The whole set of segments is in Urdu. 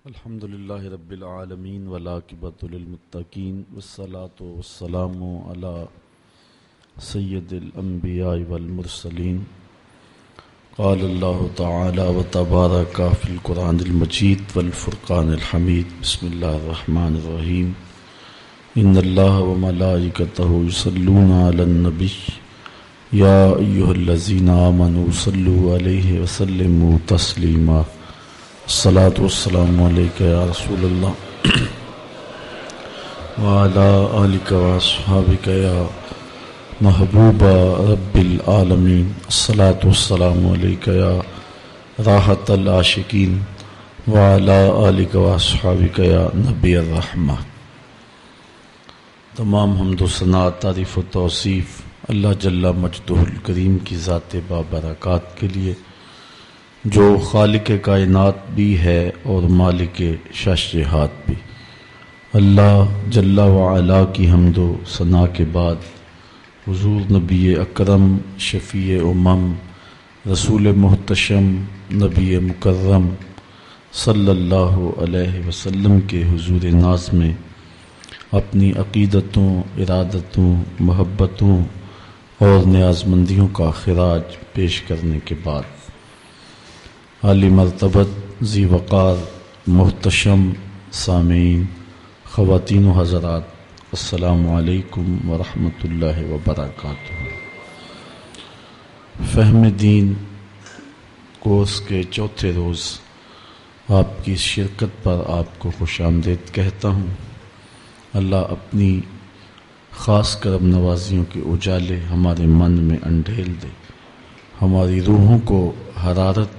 الحمد للہ رب العالمین والعاقبۃ للمتقین والصلاۃ والسلام علی سید الانبیاء والمرسلین قال اللہ تعالی وتبارک فی القرآن المجید والفرقان الحمید بسم اللہ الرحمن الرحیم ان اللہ وملائکتہ یصلون علی النبی یا ایھا الذین آمنوا صلوا علیہ وسلموا تسلیما الصلاۃ والسلام علیک یا رسول اللہ وعلی آلک واصحابک یا محبوب رب العالمین الصلاۃ والسلام علیک یا راحت العاشقین وعلی آلک واصحابک یا نبی الرحمہ۔ تمام حمد و ثنا، تعریف و توصیف اللہ جل مجدہ الکریم کی ذات بابرکات کے لیے، جو خالق کائنات بھی ہے اور مالک شاشہات بھی۔ اللہ جل وعلا کی حمد و ثنا کے بعد حضور نبی اکرم، شفیع امم، رسول محتشم، نبی مکرم صلی اللہ علیہ وسلم کے حضور ناز میں اپنی عقیدتوں، ارادتوں، محبتوں اور نیازمندیوں کا خراج پیش کرنے کے بعد عالی مرتبت، ذی وقار، محتشم سامعین، خواتین و حضرات، السلام علیکم ورحمۃ اللہ وبرکاتہ۔ فہم دین کورس کے چوتھے روز آپ کی شرکت پر آپ کو خوش آمدید کہتا ہوں۔ اللہ اپنی خاص کرم نوازیوں کے اجالے ہمارے من میں انڈھیل دے، ہماری روحوں کو حرارت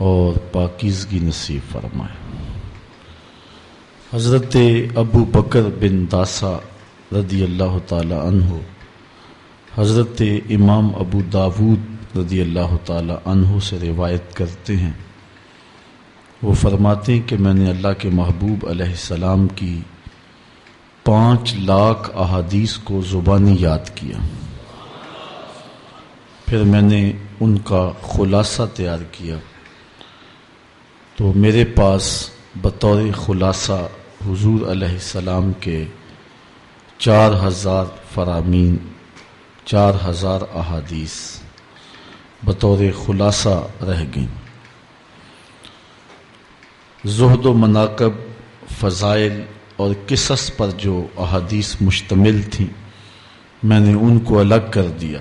اور پاکیزگی نصیب فرمائے۔ حضرت ابو بکر بن داسا رضی اللہ تعالی عنہ حضرت امام ابو داود رضی اللہ تعالی عنہ سے روایت کرتے ہیں، وہ فرماتے ہیں کہ میں نے اللہ کے محبوب علیہ السلام کی 5 لاکھ احادیث کو زبانی یاد کیا، پھر میں نے ان کا خلاصہ تیار کیا تو میرے پاس بطور خلاصہ حضور علیہ السلام کے 4000 فرامین، 4000 احادیث بطور خلاصہ رہ گئیں۔ زہد و مناقب، فضائل اور قصص پر جو احادیث مشتمل تھیں میں نے ان کو الگ کر دیا،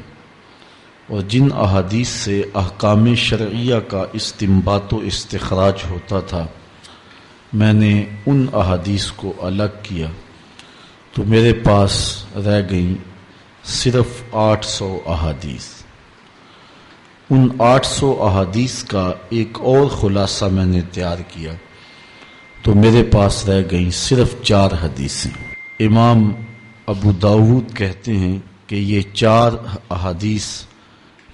اور جن احادیث سے احکام شرعیہ کا استنباط و استخراج ہوتا تھا میں نے ان احادیث کو الگ کیا، تو میرے پاس رہ گئیں صرف 800 احادیث۔ ان 800 احادیث کا ایک اور خلاصہ میں نے تیار کیا تو میرے پاس رہ گئیں صرف 4 حدیثیں۔ امام ابو داود کہتے ہیں کہ یہ 4 احادیث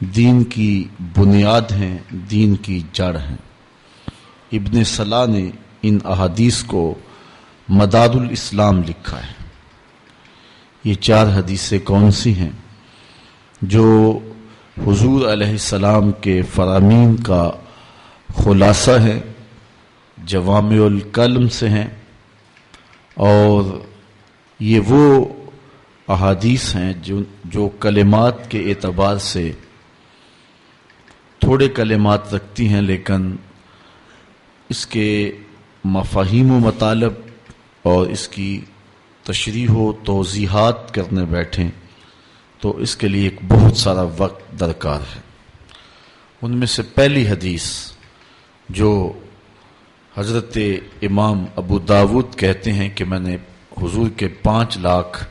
دین کی بنیاد ہیں، دین کی جڑ ہیں۔ ابن صلاح نے ان احادیث کو مدار الاسلام لکھا ہے۔ یہ 4 حدیثیں کون سی ہیں؟ جو حضور علیہ السلام کے فرامین کا خلاصہ ہے، جوامع الکلم سے ہیں، اور یہ وہ احادیث ہیں جو کلمات کے اعتبار سے تھوڑے کلمات رکھتی ہیں، لیکن اس کے مفاہیم و مطالب اور اس کی تشریح و توضیحات کرنے بیٹھیں تو اس کے لیے ایک بہت سارا وقت درکار ہے۔ ان میں سے پہلی حدیث جو حضرت امام ابو داود کہتے ہیں کہ میں نے حضور کے 5 لاکھ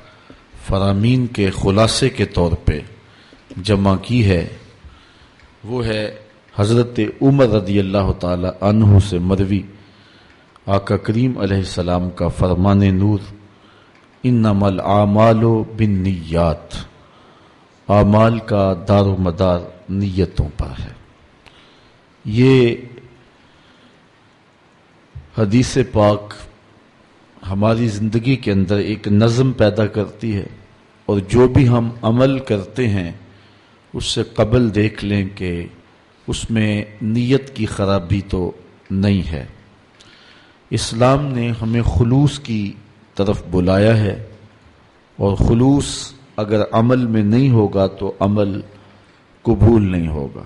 فرامین کے خلاصے کے طور پہ جمع کی ہے، وہ ہے حضرت عمر رضی اللہ تعالی عنہ سے مروی آقا کریم علیہ السلام کا فرمان نور، انما الاعمال بالنیات، اعمال کا دار و مدار نیتوں پر ہے۔ یہ حدیث پاک ہماری زندگی کے اندر ایک نظم پیدا کرتی ہے، اور جو بھی ہم عمل کرتے ہیں اس سے قبل دیکھ لیں کہ اس میں نیت کی خرابی تو نہیں ہے۔ اسلام نے ہمیں خلوص کی طرف بلایا ہے، اور خلوص اگر عمل میں نہیں ہوگا تو عمل قبول نہیں ہوگا۔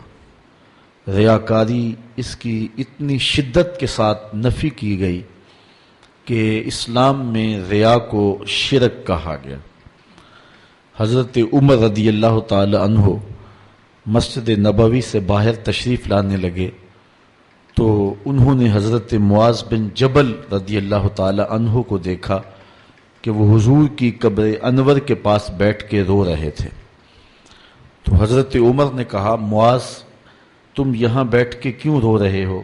ریاکاری اس کی اتنی شدت کے ساتھ نفی کی گئی کہ اسلام میں ریا کو شرک کہا گیا۔ حضرت عمر رضی اللہ تعالی عنہ مسجد نبوی سے باہر تشریف لانے لگے تو انہوں نے حضرت معاذ بن جبل رضی اللہ تعالی عنہ کو دیکھا کہ وہ حضور کی قبر انور کے پاس بیٹھ کے رو رہے تھے۔ تو حضرت عمر نے کہا، معاذ تم یہاں بیٹھ کے کیوں رو رہے ہو؟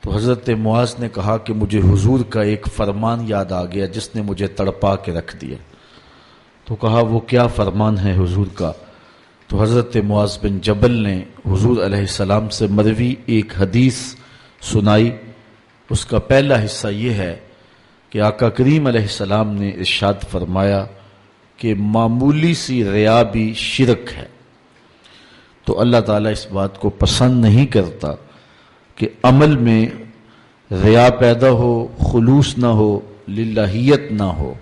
تو حضرت معاذ نے کہا کہ مجھے حضور کا ایک فرمان یاد آ گیا جس نے مجھے تڑپا کے رکھ دیا۔ تو کہا وہ کیا فرمان ہے حضور کا؟ تو حضرت معاذ بن جبل نے حضور علیہ السلام سے مروی ایک حدیث سنائی۔ اس کا پہلا حصہ یہ ہے کہ آقا کریم علیہ السلام نے ارشاد فرمایا کہ معمولی سی ریا بھی شرک ہے۔ تو اللہ تعالیٰ اس بات کو پسند نہیں کرتا کہ عمل میں ریا پیدا ہو، خلوص نہ ہو، للہیت نہ ہو۔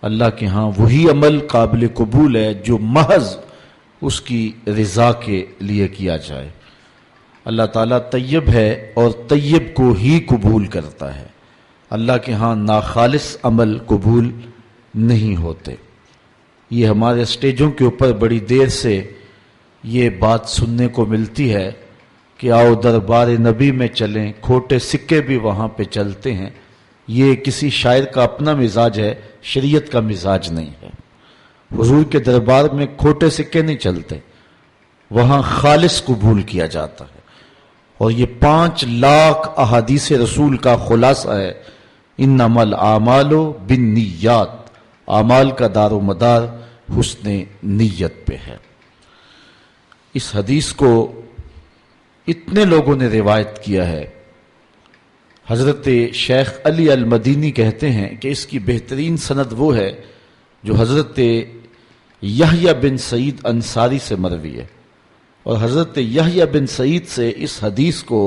اللہ کے ہاں وہی عمل قابل قبول ہے جو محض اس کی رضا کے لیے کیا جائے۔ اللہ تعالیٰ طیب ہے اور طیب کو ہی قبول کرتا ہے۔ اللہ کے ہاں ناخالص عمل قبول نہیں ہوتے۔ یہ ہمارے اسٹیجوں کے اوپر بڑی دیر سے یہ بات سننے کو ملتی ہے کہ آؤ دربار نبی میں چلیں، کھوٹے سکے بھی وہاں پہ چلتے ہیں۔ یہ کسی شاعر کا اپنا مزاج ہے، شریعت کا مزاج نہیں ہے۔ حضور کے دربار میں کھوٹے سکے نہیں چلتے، وہاں خالص قبول کیا جاتا ہے۔ اور یہ 5 لاکھ احادیث رسول کا خلاصہ ہے، انما الاعمال بالنیات، اعمال کا دار و مدار حسن نیت پہ ہے۔ اس حدیث کو اتنے لوگوں نے روایت کیا ہے۔ حضرت شیخ علی المدینی کہتے ہیں کہ اس کی بہترین سند وہ ہے جو حضرت یحییٰ بن سعید انصاری سے مروی ہے، اور حضرت یحییٰ بن سعید سے اس حدیث کو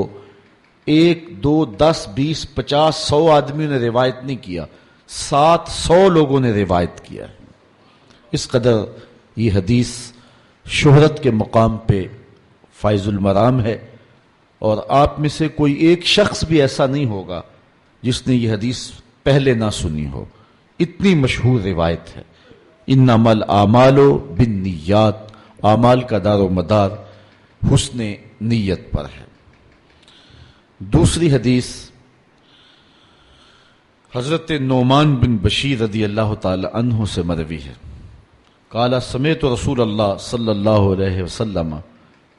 1 2 10 20 50 100 آدمیوں نے روایت نہیں کیا، 700 لوگوں نے روایت کیا ہے۔ اس قدر یہ حدیث شہرت کے مقام پہ فائز المرام ہے، اور آپ میں سے کوئی ایک شخص بھی ایسا نہیں ہوگا جس نے یہ حدیث پہلے نہ سنی ہو، اتنی مشہور روایت ہے۔ انما الاعمال بالنیات، اعمال کا دار و مدار حسن نیت پر ہے۔ دوسری حدیث حضرت نعمان بن بشیر رضی اللہ تعالی عنہ سے مروی ہے۔ قال سمعت رسول اللہ صلی اللہ علیہ وسلم،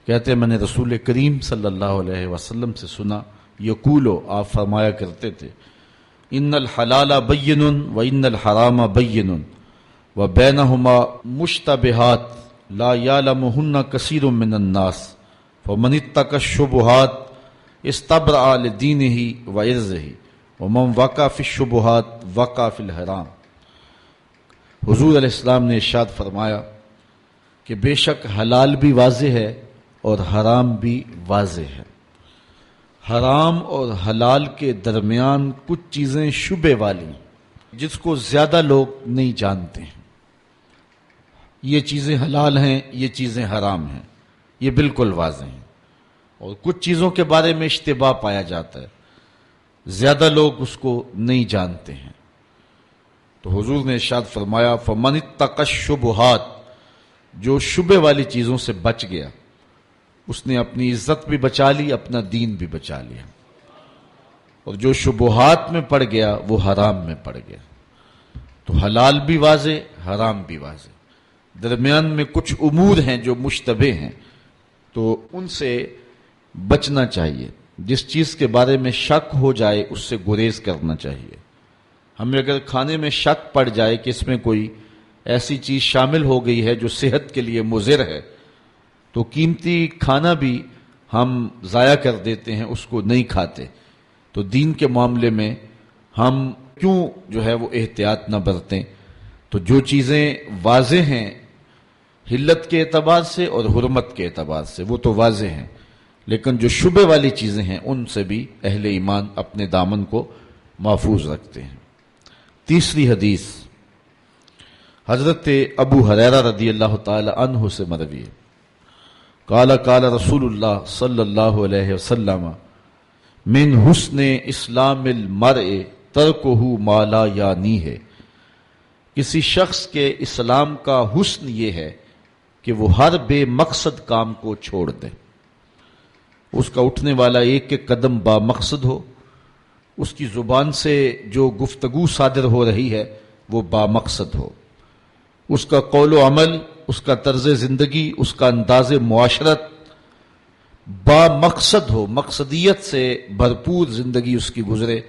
کہتے میں نے رسول کریم صلی اللہ علیہ وسلم سے سنا، یقولو آپ فرمایا کرتے تھے، ان الحلال بین و ان الحرام بین و بینہما مشتبہات لا یعلمہن کثیر من الناس فمن اتقى الشبہات استبرأ لدینہ و عرضہ ومن وقع فی الشبہات وقع فی الحرام۔ حضور علیہ السلام نے ارشاد فرمایا کہ بے شک حلال بھی واضح ہے اور حرام بھی واضح ہے۔ حرام اور حلال کے درمیان کچھ چیزیں شبہ والی ہیں جس کو زیادہ لوگ نہیں جانتے ہیں۔ یہ چیزیں حلال ہیں، یہ چیزیں حرام ہیں، یہ بالکل واضح ہیں۔ اور کچھ چیزوں کے بارے میں اشتباہ پایا جاتا ہے، زیادہ لوگ اس کو نہیں جانتے ہیں۔ تو حضور نے ارشاد فرمایا فمن اتقى الشبہات، جو شبہ والی چیزوں سے بچ گیا اس نے اپنی عزت بھی بچا لی، اپنا دین بھی بچا لیا، اور جو شبہات میں پڑ گیا وہ حرام میں پڑ گیا۔ تو حلال بھی واضح، حرام بھی واضح، درمیان میں کچھ امور ہیں جو مشتبہ ہیں، تو ان سے بچنا چاہیے۔ جس چیز کے بارے میں شک ہو جائے اس سے گریز کرنا چاہیے۔ ہمیں اگر کھانے میں شک پڑ جائے کہ اس میں کوئی ایسی چیز شامل ہو گئی ہے جو صحت کے لیے مضر ہے، تو قیمتی کھانا بھی ہم ضائع کر دیتے ہیں، اس کو نہیں کھاتے۔ تو دین کے معاملے میں ہم کیوں جو ہے وہ احتیاط نہ برتیں؟ تو جو چیزیں واضح ہیں حلت کے اعتبار سے اور حرمت کے اعتبار سے وہ تو واضح ہیں، لیکن جو شبہ والی چیزیں ہیں ان سے بھی اہل ایمان اپنے دامن کو محفوظ رکھتے ہیں۔ تیسری حدیث حضرت ابو ہریرہ رضی اللہ تعالی عنہ سے مروی ہے، قال قال رسول اللہ صلی اللہ علیہ وسلم من حسن اسلام المرء ترکہ ما لا یعنی ہے، کسی شخص کے اسلام کا حسن یہ ہے کہ وہ ہر بے مقصد کام کو چھوڑ دے، اس کا اٹھنے والا ایک ایک قدم با مقصد ہو، اس کی زبان سے جو گفتگو صادر ہو رہی ہے وہ با مقصد ہو، اس کا قول و عمل، اس کا طرز زندگی، اس کا انداز معاشرت با مقصد ہو، مقصدیت سے بھرپور زندگی اس کی گزرے،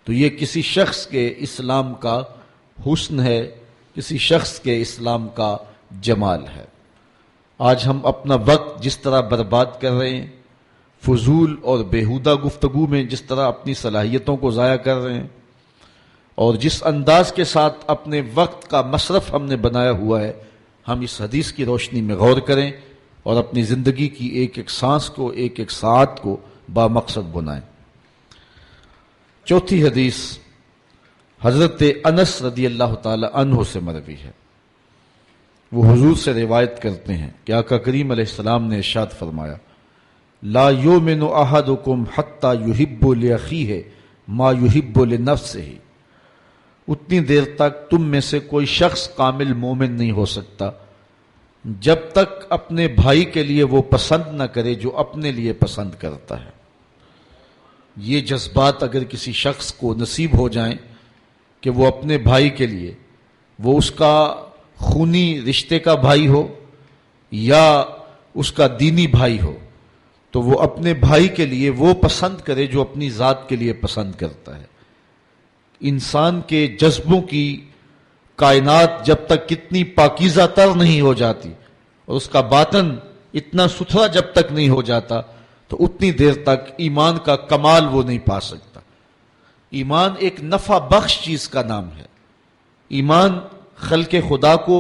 تو یہ کسی شخص کے اسلام کا حسن ہے، کسی شخص کے اسلام کا جمال ہے۔ آج ہم اپنا وقت جس طرح برباد کر رہے ہیں، فضول اور بیہودہ گفتگو میں جس طرح اپنی صلاحیتوں کو ضائع کر رہے ہیں، اور جس انداز کے ساتھ اپنے وقت کا مصرف ہم نے بنایا ہوا ہے، ہم اس حدیث کی روشنی میں غور کریں اور اپنی زندگی کی ایک ایک سانس کو، ایک ایک ساعت کو با مقصد بنائیں۔ چوتھی حدیث حضرت انس رضی اللہ تعالی عنہ سے مروی ہے، وہ حضور سے روایت کرتے ہیں کہ آقا کریم علیہ السلام نے ارشاد فرمایا، لا یؤمن احدکم حتی یحب لاخیہ ما یحب لنفسہ، اتنی دیر تک تم میں سے کوئی شخص کامل مومن نہیں ہو سکتا جب تک اپنے بھائی کے لیے وہ پسند نہ کرے جو اپنے لیے پسند کرتا ہے۔ یہ جذبات اگر کسی شخص کو نصیب ہو جائیں کہ وہ اپنے بھائی کے لیے، وہ اس کا خونی رشتے کا بھائی ہو یا اس کا دینی بھائی ہو، تو وہ اپنے بھائی کے لیے وہ پسند کرے جو اپنی ذات کے لیے پسند کرتا ہے۔ انسان کے جذبوں کی کائنات جب تک کتنی پاکیزہ تر نہیں ہو جاتی اور اس کا باطن اتنا ستھرا جب تک نہیں ہو جاتا، تو اتنی دیر تک ایمان کا کمال وہ نہیں پا سکتا۔ ایمان ایک نفع بخش چیز کا نام ہے، ایمان خلق خدا کو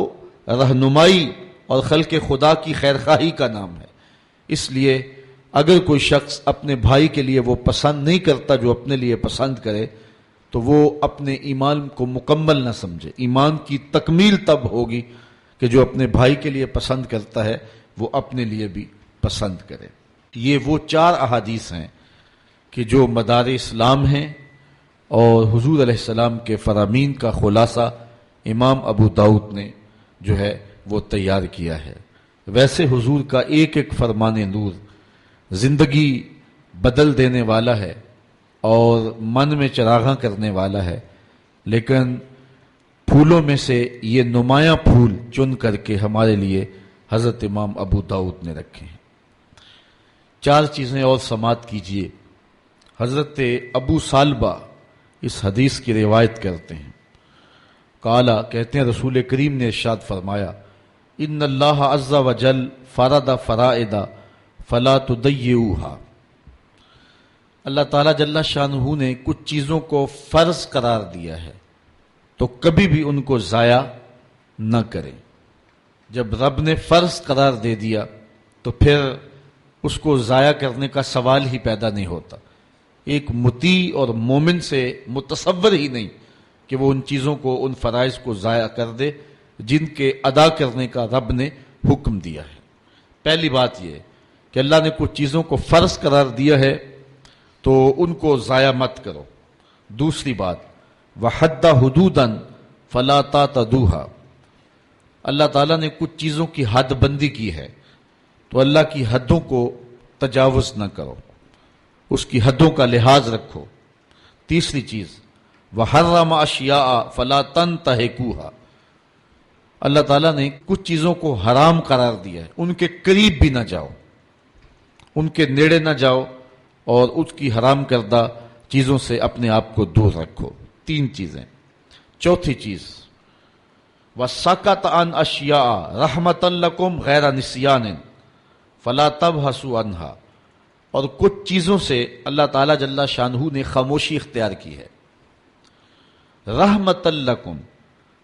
رہنمائی اور خلق خدا کی خیرخواہی کا نام ہے۔ اس لیے اگر کوئی شخص اپنے بھائی کے لیے وہ پسند نہیں کرتا جو اپنے لیے پسند کرے، تو وہ اپنے ایمان کو مکمل نہ سمجھے۔ ایمان کی تکمیل تب ہوگی کہ جو اپنے بھائی کے لیے پسند کرتا ہے وہ اپنے لیے بھی پسند کرے۔ یہ وہ 4 احادیث ہیں کہ جو مدار اسلام ہیں اور حضور علیہ السلام کے فرامین کا خلاصہ امام ابو داؤد نے جو ہے وہ تیار کیا ہے۔ ویسے حضور کا ایک ایک فرمان نور زندگی بدل دینے والا ہے اور من میں چراغاں کرنے والا ہے، لیکن پھولوں میں سے یہ نمایاں پھول چن کر کے ہمارے لیے حضرت امام ابو داؤد نے رکھے ہیں۔ 4 چیزیں اور سماعت کیجئے۔ حضرت ابو سالبہ اس حدیث کی روایت کرتے ہیں، قالا کہتے ہیں رسول کریم نے ارشاد فرمایا، ان اللہ عز وجل فرض فرائض فلا تضيعوها، اللہ تعالیٰ جل شانہ نے کچھ چیزوں کو فرض قرار دیا ہے تو کبھی بھی ان کو ضائع نہ کریں۔ جب رب نے فرض قرار دے دیا تو پھر اس کو ضائع کرنے کا سوال ہی پیدا نہیں ہوتا۔ ایک مطیع اور مومن سے متصور ہی نہیں کہ وہ ان چیزوں کو، ان فرائض کو ضائع کر دے جن کے ادا کرنے کا رب نے حکم دیا ہے۔ پہلی بات یہ کہ اللہ نے کچھ چیزوں کو فرض قرار دیا ہے تو ان کو ضائع مت کرو۔ دوسری بات، وحد حدوداً فلا تعتدوها، اللہ تعالیٰ نے کچھ چیزوں کی حد بندی کی ہے تو اللہ کی حدوں کو تجاوز نہ کرو، اس کی حدوں کا لحاظ رکھو۔ تیسری چیز، وحرم اشیاء فلا تنتہکوها، اللہ تعالیٰ نے کچھ چیزوں کو حرام قرار دیا ہے، ان کے قریب بھی نہ جاؤ، ان کے نیڑے نہ جاؤ اور اس کی حرام کردہ چیزوں سے اپنے آپ کو دور رکھو۔ 3 چیزیں۔ چوتھی چیز، وَسَكَتَ عَنْ أَشْيَاءَ رَحْمَةً لَكُمْ غَيْرَ نِسْيَانٍ فَلَا تَبْحَثُوا عَنْهَا، اور کچھ چیزوں سے اللہ تعالیٰ جل شانہ نے خاموشی اختیار کی ہے۔ رحمۃ لکم،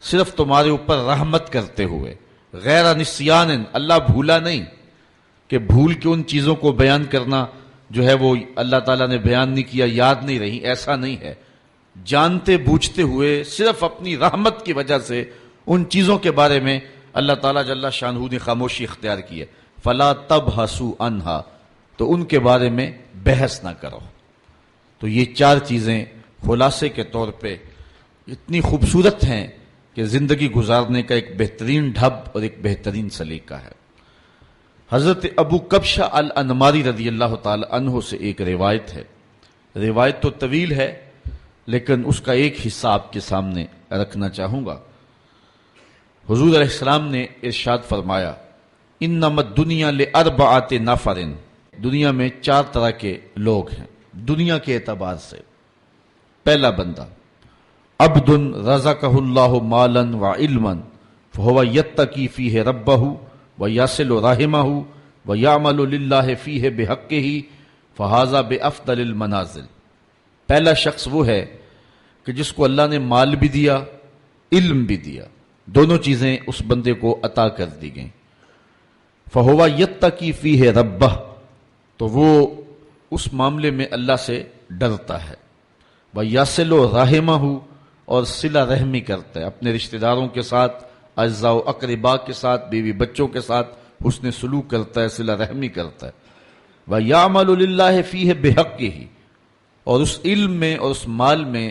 صرف تمہارے اوپر رحمت کرتے ہوئے، غیر نسیان، اللہ بھولا نہیں کہ بھول کے ان چیزوں کو بیان کرنا جو ہے وہ اللہ تعالیٰ نے بیان نہیں کیا، یاد نہیں رہی، ایسا نہیں ہے، جانتے بوجھتے ہوئے صرف اپنی رحمت کی وجہ سے ان چیزوں کے بارے میں اللہ تعالیٰ جل شانہ نے خاموشی اختیار کی ہے. فلا تبحثوا عنہا، تو ان کے بارے میں بحث نہ کرو. تو یہ چار چیزیں خلاصے کے طور پہ اتنی خوبصورت ہیں کہ زندگی گزارنے کا ایک بہترین ڈھب اور ایک بہترین سلیقہ ہے. حضرت ابو کبشہ الانماری رضی اللہ تعالی عنہ سے ایک روایت ہے. روایت تو طویل ہے لیکن اس کا ایک حصہ آپ کے سامنے رکھنا چاہوں گا. حضور علیہ السلام نے ارشاد فرمایا انما الدنیا لاربعۃ نفر، دنیا میں 4 طرح کے لوگ ہیں دنیا کے اعتبار سے. پہلا بندہ عبد رزقہ اللہ مالا وعلما فهو یتقی فیہ ربہ ویصل رحمہ ویعمل للہ فیہ بحقہ فہذا بافضل المنازل. پہلا شخص وہ ہے کہ جس کو اللہ نے مال بھی دیا، علم بھی دیا، دونوں چیزیں اس بندے کو عطا کر دی گئیں. فہو یتقی فیہ ربہ، تو وہ اس معاملے میں اللہ سے ڈرتا ہے. ویصل رحمہ، اور صلہ رحمی کرتا ہے، اپنے رشتہ داروں کے ساتھ، اعزاء و اقرباء کے ساتھ، بیوی بچوں کے ساتھ حسن سلوک کرتا ہے، صلہ رحمی کرتا ہے. وَيَعْمَلُ لِلَّهِ فِيهِ بِحَقِّهِ، اور اس علم میں اور اس مال میں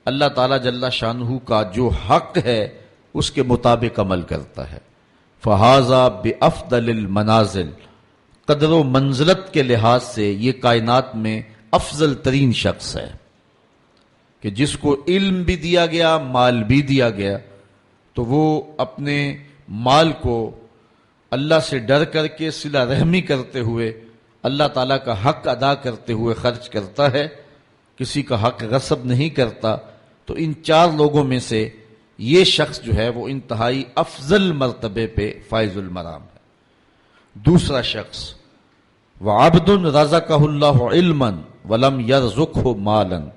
اللہ تعالیٰ جل شانہ کا جو حق ہے اس کے مطابق عمل کرتا ہے. فَهَذَا بِأَفْضَلِ الْمَنَازِلِ، قدر و منزلت کے لحاظ سے یہ کائنات میں افضل ترین شخص ہے کہ جس کو علم بھی دیا گیا، مال بھی دیا گیا، تو وہ اپنے مال کو اللہ سے ڈر کر کے صلہ رحمی کرتے ہوئے، اللہ تعالیٰ کا حق ادا کرتے ہوئے خرچ کرتا ہے، کسی کا حق غصب نہیں کرتا. تو ان 4 لوگوں میں سے یہ شخص جو ہے وہ انتہائی افضل مرتبے پہ فائز المرام ہے. دوسرا شخص وَعَبْدٌ رَزَقَهُ اللَّهُ عِلْمًا وَلَمْ يَرْزُقْهُ مَالًا،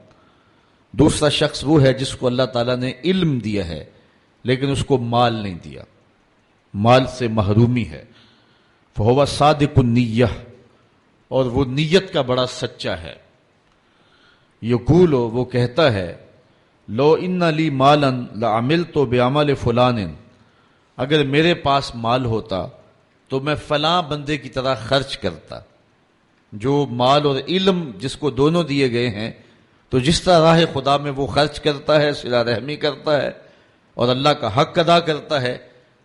دوسرا شخص وہ ہے جس کو اللہ تعالیٰ نے علم دیا ہے لیکن اس کو مال نہیں دیا، مال سے محرومی ہے. فَهُوَ صَادِقُ النِّيَّةِ، اور وہ نیت کا بڑا سچا ہے. یقول، وہ کہتا ہے لو ان لی مالا لعملت بعمل فلان، اگر میرے پاس مال ہوتا تو میں فلاں بندے کی طرح خرچ کرتا. جو مال اور علم جس کو دونوں دیے گئے ہیں، تو جس طرح راہ خدا میں وہ خرچ کرتا ہے، صلہ رحمی کرتا ہے اور اللہ کا حق ادا کرتا ہے.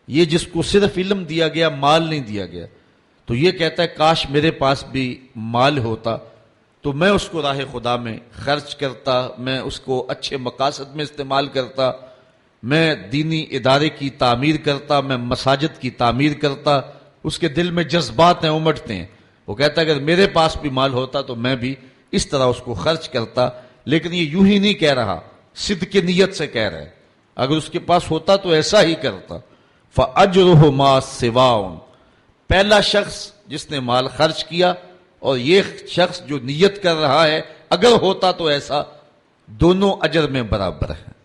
یہ جس کو صرف علم دیا گیا، مال نہیں دیا گیا، تو یہ کہتا ہے کاش میرے پاس بھی مال ہوتا تو میں اس کو راہ خدا میں خرچ کرتا، میں اس کو اچھے مقاصد میں استعمال کرتا، میں دینی ادارے کی تعمیر کرتا، میں مساجد کی تعمیر کرتا. اس کے دل میں جذبات ہیں، امٹتے ہیں. وہ کہتا ہے اگر میرے پاس بھی مال ہوتا تو میں بھی اس طرح اس کو خرچ کرتا. لیکن یہ یوں ہی نہیں کہہ رہا، صدق نیت سے کہہ رہا ہے، اگر اس کے پاس ہوتا تو ایسا ہی کرتا. فَأَجْرُهُ مَا سِوَاءٌ، پہلا شخص جس نے مال خرچ کیا اور یہ شخص جو نیت کر رہا ہے اگر ہوتا تو ایسا، دونوں اجر میں برابر ہیں.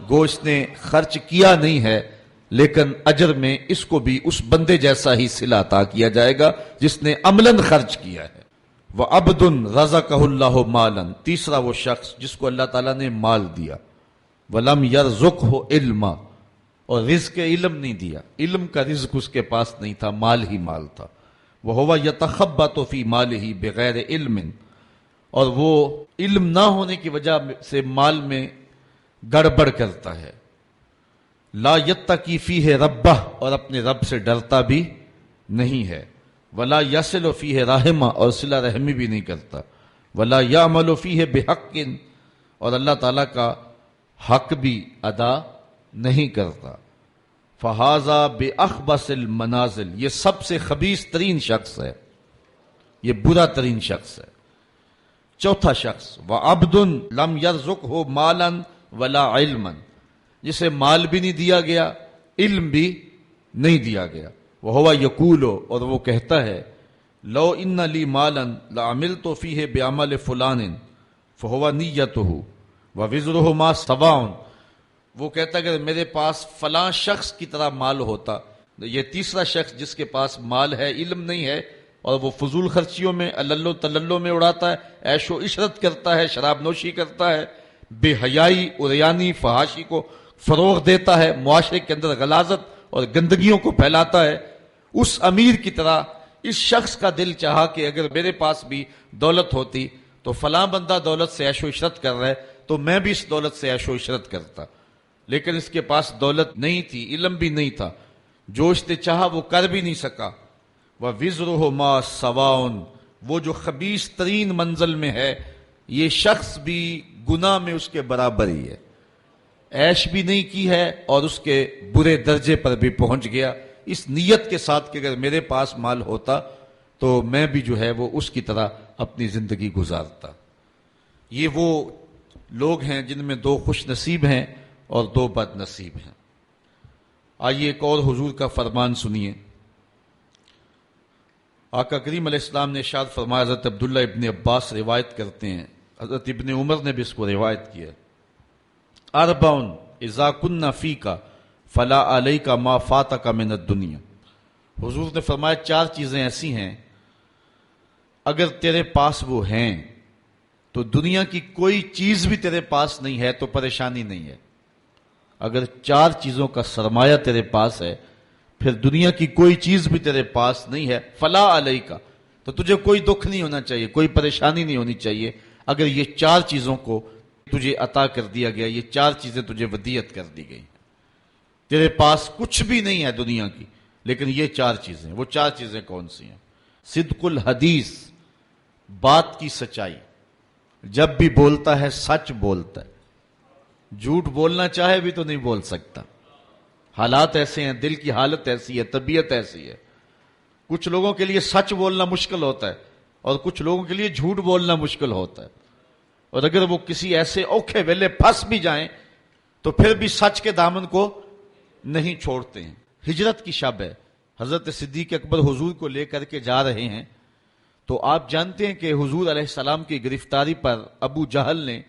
گو اس نے خرچ کیا نہیں ہے لیکن اجر میں اس کو بھی اس بندے جیسا ہی صلہ عطا کیا جائے گا جس نے عملاً خرچ کیا ہے. وَعَبْدٌ رَزَقَهُ اللَّهُ مَالًا، تیسرا وہ شخص جس کو اللہ تعالیٰ نے مال دیا. وَلَمْ يَرْزُقْهُ عِلْمًا، اور رزق علم نہیں دیا، علم کا رزق اس کے پاس نہیں تھا، مال ہی مال تھا. وَهُوَ يَتَخَبَّطُ فِي مَالِهِ بِغَيْرِ عِلْمٍ، اور وہ علم نہ ہونے کی وجہ سے مال میں گڑبڑ کرتا ہے. لا یتقی فیہ ربہ، اور اپنے رب سے ڈرتا بھی نہیں ہے. ولا یصل فیہ رحمہ، اور صلہ رحمی بھی نہیں کرتا. ولا یعمل فیہ بحق، اور اللہ تعالیٰ کا حق بھی ادا نہیں کرتا. فہذا باخبث المنازل، یہ سب سے خبیث ترین شخص ہے، یہ برا ترین شخص ہے. چوتھا شخص وعبد لم یرزقہ مالا ولا علما، جسے مال بھی نہیں دیا گیا، علم بھی نہیں دیا گیا. وہو یقول، اور وہ کہتا ہے لو ان لی مالا لعملت فیہ بعمل فلان فہو نیتہ ووزرہ ما سواء، وہ کہتا ہے کہ میرے پاس فلاں شخص کی طرح مال ہوتا. یہ تیسرا شخص جس کے پاس مال ہے، علم نہیں ہے، اور وہ فضول خرچیوں میں، اللو تللو میں اڑاتا ہے، عیش و عشرت کرتا ہے، شراب نوشی کرتا ہے، بے حیائی، عریانی، فحاشی کو فروغ دیتا ہے، معاشرے کے اندر غلاظت اور گندگیوں کو پھیلاتا ہے، اس امیر کی طرح اس شخص کا دل چاہا کہ اگر میرے پاس بھی دولت ہوتی تو فلاں بندہ دولت سے عیش و عشرت کر رہا ہے تو میں بھی اس دولت سے عیش و عشرت کرتا، لیکن اس کے پاس دولت نہیں تھی، علم بھی نہیں تھا، جو اس نے چاہا وہ کر بھی نہیں سکا۔ وَوِزْرُهُ مَا سَوَاءٌ، وہ جو خبیث ترین منزل میں ہے یہ شخص بھی گناہ میں اس کے برابر ہی ہے، عیش بھی نہیں کی ہے اور اس کے برے درجے پر بھی پہنچ گیا، اس نیت کے ساتھ کہ اگر میرے پاس مال ہوتا تو میں بھی جو ہے وہ اس کی طرح اپنی زندگی گزارتا۔ یہ وہ لوگ ہیں جن میں دو خوش نصیب ہیں اور دو بد نصیب ہیں۔ آئیے ایک اور حضور کا فرمان سنیے۔ آقا کریم علیہ السلام نے ارشاد فرمایا، حضرت عبداللہ ابن عباس روایت کرتے ہیں، حضرت ابن عمر نے بھی اس کو روایت کیا، اربعٌ اذا کن فیک فلا علیک ما فاتک من الدنیا۔ حضور نے فرمایا چار چیزیں ایسی ہیں اگر تیرے پاس وہ ہیں تو دنیا کی کوئی چیز بھی تیرے پاس نہیں ہے تو پریشانی نہیں ہے۔ اگر چار چیزوں کا سرمایہ تیرے پاس ہے پھر دنیا کی کوئی چیز بھی تیرے پاس نہیں ہے، فلا علیک، تو تجھے کوئی دکھ نہیں ہونا چاہیے، کوئی پریشانی نہیں ہونی چاہیے اگر یہ چار چیزوں کو تجھے عطا کر دیا گیا، یہ چار چیزیں تجھے ودیعت کر دی گئی، تیرے پاس کچھ بھی نہیں ہے دنیا کی لیکن یہ چار چیزیں۔ وہ چار چیزیں کون سی ہیں؟ صدق الحدیث، بات کی سچائی، جب بھی بولتا ہے سچ بولتا ہے، جھوٹ بولنا چاہے بھی تو نہیں بول سکتا، حالات ایسے ہیں، دل کی حالت ایسی ہے، طبیعت ایسی ہے، کچھ لوگوں کے لیے سچ بولنا مشکل ہوتا ہے اور کچھ لوگوں کے لیے جھوٹ بولنا مشکل ہوتا ہے، اور اگر وہ کسی ایسے اوکھے ویلے پھنس بھی جائیں تو پھر بھی سچ کے دامن کو نہیں چھوڑتے ہیں۔ ہجرت کی شب ہے، حضرت صدیق اکبر حضور کو لے کر کے جا رہے ہیں، تو آپ جانتے ہیں کہ حضور علیہ السلام کی گرفتاری پر ابو جہل نے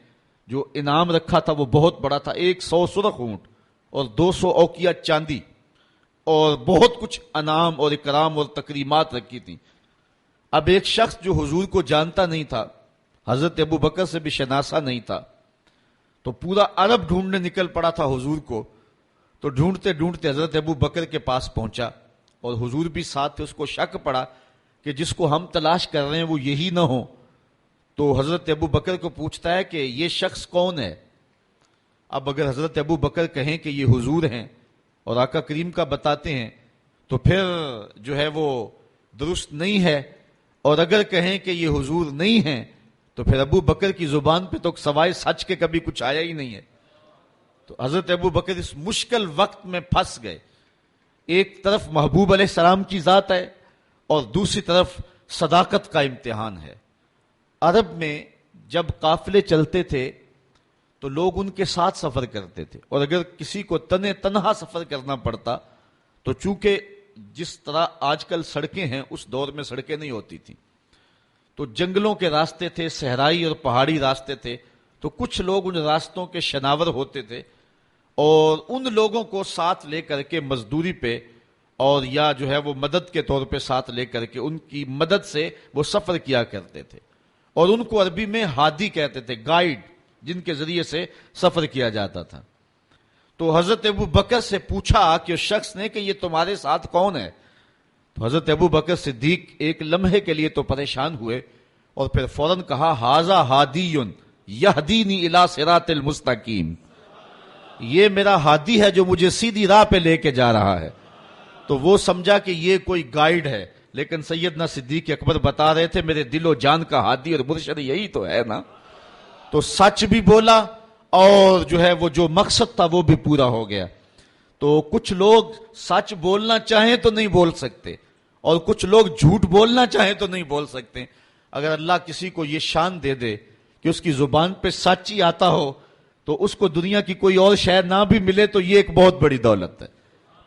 جو انعام رکھا تھا وہ بہت بڑا تھا، 100 سرخ اونٹ اور 200 اوقیہ چاندی اور بہت کچھ انعام اور اکرام اور تکریمات رکھی تھیں۔ اب ایک شخص جو حضور کو جانتا نہیں تھا، حضرت ابو بکر سے بھی شناسا نہیں تھا، تو پورا عرب ڈھونڈنے نکل پڑا تھا حضور کو، تو ڈھونڈتے ڈھونڈتے حضرت ابو بکر کے پاس پہنچا اور حضور بھی ساتھ تھے، اس کو شک پڑا کہ جس کو ہم تلاش کر رہے ہیں وہ یہی نہ ہو، تو حضرت ابو بکر کو پوچھتا ہے کہ یہ شخص کون ہے؟ اب اگر حضرت ابو بکر کہیں کہ یہ حضور ہیں اور آقا کریم کا بتاتے ہیں تو پھر جو ہے وہ درست نہیں ہے، اور اگر کہیں کہ یہ حضور نہیں ہیں تو پھر ابو بکر کی زبان پہ تو سوائے سچ کے کبھی کچھ آیا ہی نہیں ہے۔ تو حضرت ابو بکر اس مشکل وقت میں پھنس گئے، ایک طرف محبوب علیہ السلام کی ذات ہے اور دوسری طرف صداقت کا امتحان ہے۔ عرب میں جب قافلے چلتے تھے تو لوگ ان کے ساتھ سفر کرتے تھے، اور اگر کسی کو تنہا سفر کرنا پڑتا تو چونکہ جس طرح آج کل سڑکیں ہیں اس دور میں سڑکیں نہیں ہوتی تھیں، تو جنگلوں کے راستے تھے، صحرائی اور پہاڑی راستے تھے، تو کچھ لوگ ان راستوں کے شناور ہوتے تھے اور ان لوگوں کو ساتھ لے کر کے مزدوری پہ اور یا جو ہے وہ مدد کے طور پہ ساتھ لے کر کے ان کی مدد سے وہ سفر کیا کرتے تھے، اور ان کو عربی میں ہادی کہتے تھے، گائیڈ، جن کے ذریعے سے سفر کیا جاتا تھا۔ تو حضرت ابو بکر سے پوچھا کہ اس شخص نے کہ یہ تمہارے ساتھ کون ہے؟ تو حضرت ابو بکر صدیق ایک لمحے کے لیے تو پریشان ہوئے اور پھر فوراً کہا، ھذا ہادی یہدینی الی صراط المستقیم، یہ میرا ہادی ہے جو مجھے سیدھی راہ پہ لے کے جا رہا ہے۔ تو وہ سمجھا کہ یہ کوئی گائیڈ ہے، لیکن سیدنا صدیق اکبر بتا رہے تھے میرے دل و جان کا ہادی اور مرشد یہی تو ہے نا۔ تو سچ بھی بولا اور جو ہے وہ جو مقصد تھا وہ بھی پورا ہو گیا۔ تو کچھ لوگ سچ بولنا چاہیں تو نہیں بول سکتے اور کچھ لوگ جھوٹ بولنا چاہیں تو نہیں بول سکتے۔ اگر اللہ کسی کو یہ شان دے دے کہ اس کی زبان پہ سچ ہی آتا ہو تو اس کو دنیا کی کوئی اور شے نہ بھی ملے تو یہ ایک بہت بڑی دولت ہے۔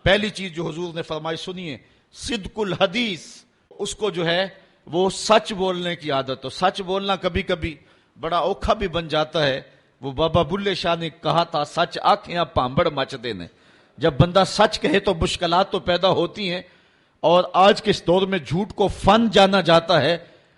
پہلی چیز جو حضور نے فرمائی سنیے، صدق الحدیث، اس کو جو ہے وہ سچ بولنے کی عادت ہو۔ سچ بولنا کبھی کبھی بڑا اوکھا بھی بن جاتا ہے۔ وہ بابا بلے شاہ نے کہا تھا، سچ آنکھیں پامبڑ مچ دینے۔ جب بندہ سچ کہے تو مشکلات تو پیدا ہوتی ہیں، اور آج کے اس دور میں جھوٹ کو فن جانا جاتا ہے،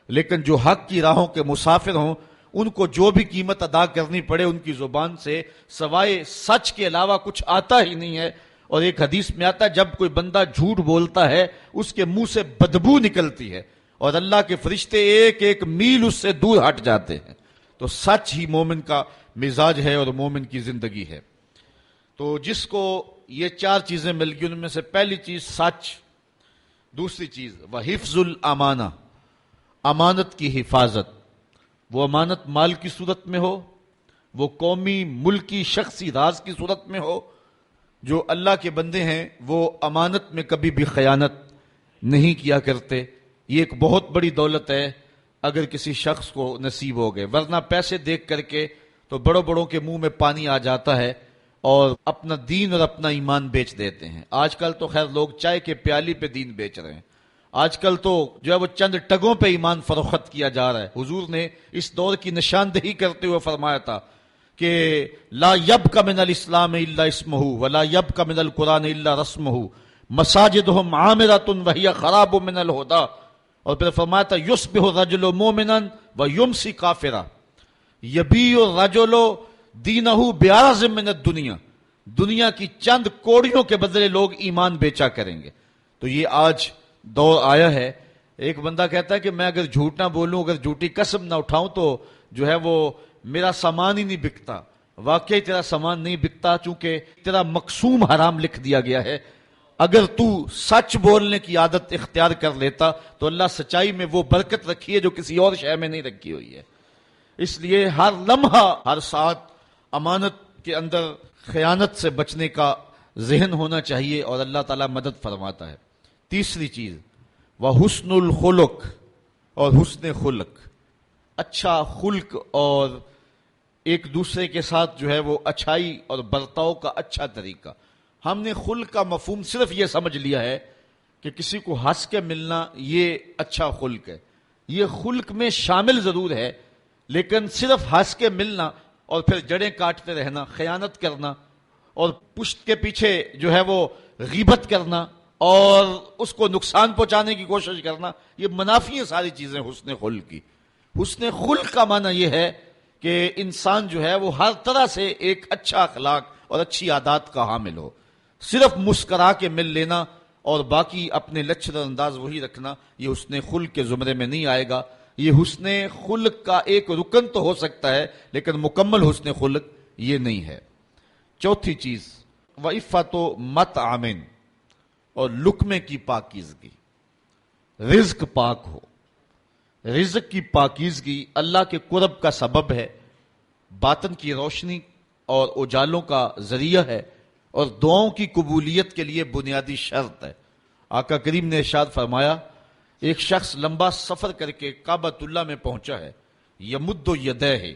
لیکن جو حق کی راہوں کے مسافر ہوں ان کو جو بھی قیمت ادا کرنی پڑے ان کی زبان سے سوائے سچ کے علاوہ کچھ آتا ہی نہیں ہے. اور ایک حدیث میں آتا ہے جب کوئی بندہ جھوٹ بولتا ہے اس کے منہ سے بدبو نکلتی ہے اور اللہ کے فرشتے ایک ایک میل اس سے دور ہٹ جاتے ہیں. تو سچ ہی مومن کا مزاج ہے اور مومن کی زندگی ہے. تو جس کو یہ چار چیزیں مل گئی ان میں سے پہلی چیز سچ، دوسری چیز وحفظ الامانہ، امانت کی حفاظت. وہ امانت مال کی صورت میں ہو، وہ قومی ملکی شخصی راز کی صورت میں ہو. جو اللہ کے بندے ہیں وہ امانت میں کبھی بھی خیانت نہیں کیا کرتے. یہ ایک بہت بڑی دولت ہے اگر کسی شخص کو نصیب ہو گئے، ورنہ پیسے دیکھ کر کے تو بڑوں بڑوں کے منہ میں پانی آ جاتا ہے اور اپنا دین اور اپنا ایمان بیچ دیتے ہیں. آج کل تو خیر لوگ چائے کے پیالی پہ دین بیچ رہے ہیں. آج کل تو جو ہے وہ چند ٹگوں پہ ایمان فروخت کیا جا رہا ہے. حضور نے اس دور کی نشاندہی کرتے ہوئے فرمایا تھا کہ لا یبق من الاسلام الا اسمہ ولا یبق من القرآن الا رسمہ مساجدہم عامرۃ وہی خراب من الہدی. اور پھر فرمایا تھا یصبح الرجل مومنا ویمسی کافرا یبیع الرجل دینہ بعرض من الدنیا. دنیا کی چند کوڑیوں کے بدلے لوگ ایمان بیچا کریں گے. تو یہ آج دور آیا ہے. ایک بندہ کہتا ہے کہ میں اگر جھوٹ نہ بولوں، اگر جھوٹی قسم نہ اٹھاؤں تو جو ہے وہ میرا سامان ہی نہیں بکتا. واقعی تیرا سامان نہیں بکتا چونکہ تیرا مقسوم حرام لکھ دیا گیا ہے. اگر تو سچ بولنے کی عادت اختیار کر لیتا تو اللہ سچائی میں وہ برکت رکھی ہے جو کسی اور شے میں نہیں رکھی ہوئی ہے. اس لیے ہر لمحہ ہر ساتھ امانت کے اندر خیانت سے بچنے کا ذہن ہونا چاہیے اور اللہ تعالیٰ مدد فرماتا ہے. تیسری چیز وحسن الخلق اور حسن خلق، اچھا خلق اور ایک دوسرے کے ساتھ جو ہے وہ اچھائی اور برتاؤ کا اچھا طریقہ. ہم نے خلق کا مفہوم صرف یہ سمجھ لیا ہے کہ کسی کو ہنس کے ملنا یہ اچھا خلق ہے. یہ خلق میں شامل ضرور ہے لیکن صرف ہنس کے ملنا اور پھر جڑیں کاٹتے رہنا، خیانت کرنا اور پشت کے پیچھے جو ہے وہ غیبت کرنا اور اس کو نقصان پہنچانے کی کوشش کرنا، یہ منافی ہیں ساری چیزیں حسن خلق کی. حسن خلق کا معنی یہ ہے کہ انسان جو ہے وہ ہر طرح سے ایک اچھا اخلاق اور اچھی عادات کا حامل ہو. صرف مسکرا کے مل لینا اور باقی اپنے لچھر انداز وہی رکھنا یہ حسن خلق کے زمرے میں نہیں آئے گا. یہ حسن خلق کا ایک رکن تو ہو سکتا ہے لیکن مکمل حسن خلق یہ نہیں ہے. چوتھی چیز وعفت و مطعم اور لقمے کی پاکیزگی، رزق پاک ہو. رزق کی پاکیزگی اللہ کے قرب کا سبب ہے، باطن کی روشنی اور اجالوں کا ذریعہ ہے اور دعاؤں کی قبولیت کے لیے بنیادی شرط ہے. آقا کریم نے ارشاد فرمایا ایک شخص لمبا سفر کر کے کعبۃ اللہ میں پہنچا ہے، یمد یدیہ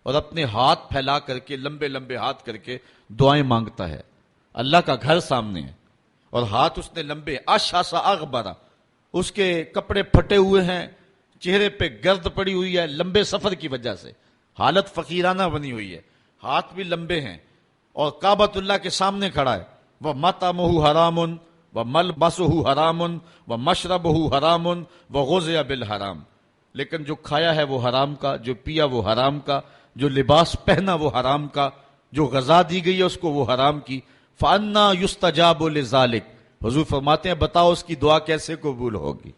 اور اپنے ہاتھ پھیلا کر کے لمبے لمبے ہاتھ کر کے دعائیں مانگتا ہے. اللہ کا گھر سامنے ہے اور ہاتھ اس نے لمبے اشعث اغبر، اس کے کپڑے پھٹے ہوئے ہیں، چہرے پہ گرد پڑی ہوئی ہے لمبے سفر کی وجہ سے، حالت فقیرانہ بنی ہوئی ہے، ہاتھ بھی لمبے ہیں اور کعبۃ اللہ کے سامنے کھڑا ہے. وَمَطْعَمُهُ حَرَامٌ وَمَلْبَسُهُ حَرَامٌ وَمَشْرَبُهُ حَرَامٌ وَغُذِيَ بِالْحَرَامِ. لیکن جو کھایا ہے وہ حرام کا، جو پیا وہ حرام کا، جو لباس پہنا وہ حرام کا، جو غذا دی گئی ہے اس کو وہ حرام کی. فَأَنَّا يُسْتَجَابُ لِذَلِكَ. حضور فرماتے ہیں بتاؤ اس کی دعا کیسے قبول ہوگی.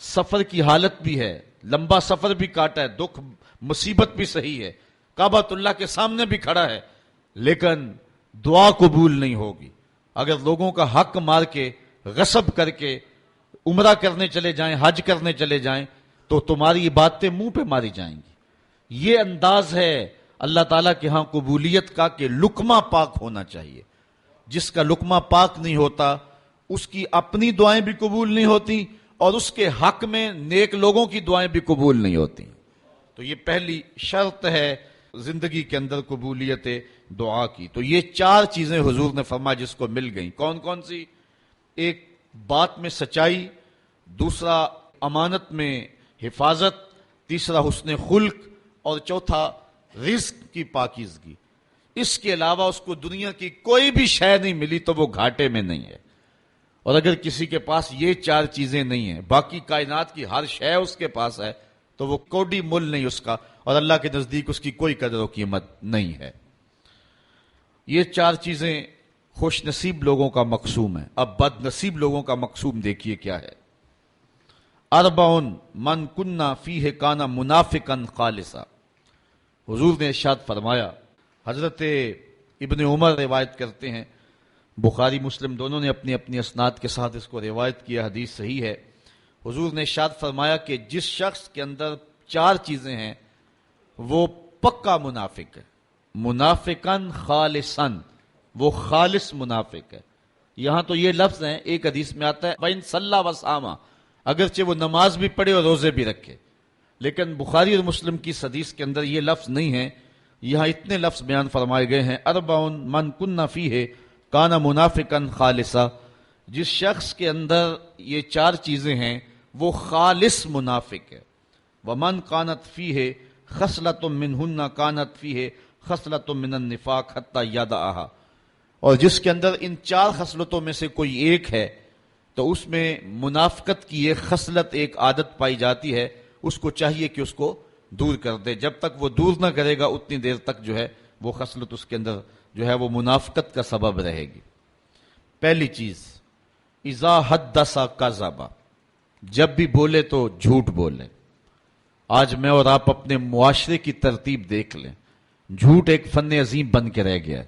سفر کی حالت بھی ہے، لمبا سفر بھی کاٹا ہے، دکھ مصیبت بھی صحیح ہے، کعبۃ اللہ کے سامنے بھی کھڑا ہے، لیکن دعا قبول نہیں ہوگی. اگر لوگوں کا حق مار کے غصب کر کے عمرہ کرنے چلے جائیں، حج کرنے چلے جائیں تو تمہاری باتیں منہ پہ ماری جائیں گی. یہ انداز ہے اللہ تعالیٰ کے ہاں قبولیت کا کہ لقمہ پاک ہونا چاہیے. جس کا لقمہ پاک نہیں ہوتا اس کی اپنی دعائیں بھی قبول نہیں ہوتی اور اس کے حق میں نیک لوگوں کی دعائیں بھی قبول نہیں ہوتی. تو یہ پہلی شرط ہے زندگی کے اندر قبولیت دعا کی. تو یہ چار چیزیں حضور نے فرمایا جس کو مل گئیں. کون کون سی؟ ایک بات میں سچائی، دوسرا امانت میں حفاظت، تیسرا حسن خلق اور چوتھا رزق کی پاکیزگی. اس کے علاوہ اس کو دنیا کی کوئی بھی شے نہیں ملی تو وہ گھاٹے میں نہیں ہے. اور اگر کسی کے پاس یہ چار چیزیں نہیں ہیں، باقی کائنات کی ہر شے اس کے پاس ہے تو وہ کوڑی مول نہیں اس کا، اور اللہ کے نزدیک اس کی کوئی قدر و قیمت نہیں ہے۔ یہ 4 چیزیں خوش نصیب لوگوں کا مقسوم ہے۔ اب بد نصیب لوگوں کا مقسوم دیکھیے کیا ہے۔ اربعن من کننا فیہ کانا منافقا خالصا، حضور نے ارشاد فرمایا، حضرت ابن عمر روایت کرتے ہیں، بخاری مسلم دونوں نے اپنی اپنی اسناد کے ساتھ اس کو روایت کیا، حدیث صحیح ہے۔ حضور نے ارشاد فرمایا کہ جس شخص کے اندر 4 چیزیں ہیں وہ پکا منافق ہے، منافقاً خالصاً، وہ خالص منافق ہے۔ یہاں تو یہ لفظ ہیں، ایک حدیث میں آتا ہے وَإِن صَلَّى وَصَامَ، اگرچہ وہ نماز بھی پڑھے اور روزے بھی رکھے، لیکن بخاری اور مسلم کی حدیث کے اندر یہ لفظ نہیں ہے۔ یہاں اتنے لفظ بیان فرمائے گئے ہیں، اربعن من کن فیہ کان منافقا خالصا، جس شخص کے اندر یہ 4 چیزیں ہیں وہ خالص منافق ہے۔ ومن کانت فیہ خصلۃ منہن کانت فیہ خصلۃ من النفاق حتی یدعھا، اور جس کے اندر ان 4 خصلتوں میں سے کوئی ایک ہے تو اس میں منافقت کی ایک خصلت، ایک عادت پائی جاتی ہے، اس کو چاہیے کہ اس کو دور کر دے۔ جب تک وہ دور نہ کرے گا اتنی دیر تک جو ہے وہ خصلت اس کے اندر جو ہے وہ منافقت کا سبب رہے گی۔ پہلی چیز، اذا حدث کذب، جب بھی بولے تو جھوٹ بولے۔ آج میں اور آپ اپنے معاشرے کی ترتیب دیکھ لیں، جھوٹ ایک فن عظیم بن کے رہ گیا ہے،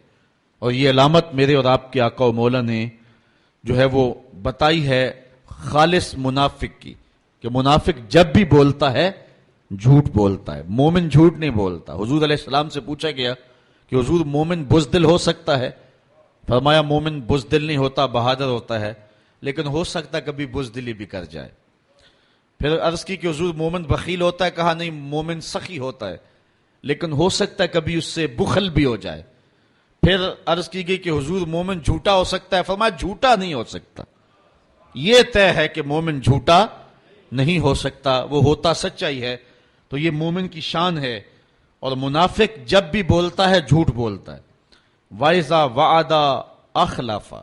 اور یہ علامت میرے اور آپ کے آقا و مولا نے جو ہے وہ بتائی ہے خالص منافق کی، کہ منافق جب بھی بولتا ہے جھوٹ بولتا ہے، مومن جھوٹ نہیں بولتا۔ حضور علیہ السلام سے پوچھا گیا کہ حضور مومن بزدل ہو سکتا ہے؟ فرمایا مومن بزدل نہیں ہوتا، بہادر ہوتا ہے، لیکن ہو سکتا ہے کبھی بزدلی بھی کر جائے۔ پھر عرض کی کہ حضور مومن بخیل ہوتا ہے؟ کہا نہیں، مومن سخی ہوتا ہے، لیکن ہو سکتا ہے کبھی اس سے بخل بھی ہو جائے۔ پھر عرض کی گئی کہ حضور مومن جھوٹا ہو سکتا ہے؟ فرمایا جھوٹا نہیں ہو سکتا، یہ طے ہے کہ مومن جھوٹا نہیں ہو سکتا، وہ ہوتا سچائی ہے۔ تو یہ مومن کی شان ہے، اور منافق جب بھی بولتا ہے جھوٹ بولتا ہے۔ وَإِذَا وَعَدَ أَخْلَفَ،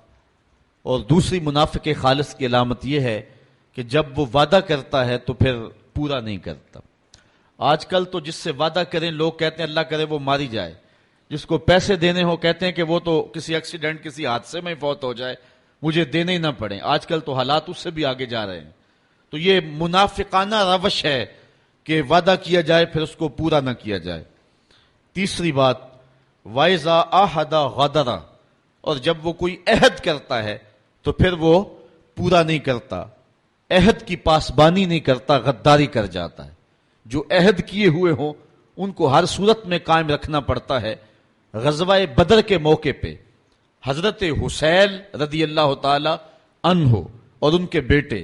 اور دوسری منافق خالص کی علامت یہ ہے کہ جب وہ وعدہ کرتا ہے تو پھر پورا نہیں کرتا۔ آج کل تو جس سے وعدہ کریں لوگ کہتے ہیں اللہ کرے وہ ماری جائے، جس کو پیسے دینے ہو کہتے ہیں کہ وہ تو کسی ایکسیڈنٹ کسی حادثے میں فوت ہو جائے، مجھے دینے ہی نہ پڑیں۔ آج کل تو حالات اس سے بھی آگے جا رہے ہیں۔ تو یہ منافقانہ روش ہے کہ وعدہ کیا جائے پھر اس کو پورا نہ کیا جائے۔ تیسری بات، وَإِذَا عَاهَدَ غَدَرَ، اور جب وہ کوئی عہد کرتا ہے تو پھر وہ پورا نہیں کرتا، عہد کی پاسبانی نہیں کرتا، غداری کر جاتا ہے۔ جو عہد کیے ہوئے ہوں ان کو ہر صورت میں قائم رکھنا پڑتا ہے۔ غزوہ بدر کے موقع پہ حضرت حسین رضی اللہ تعالی عنہ اور ان کے بیٹے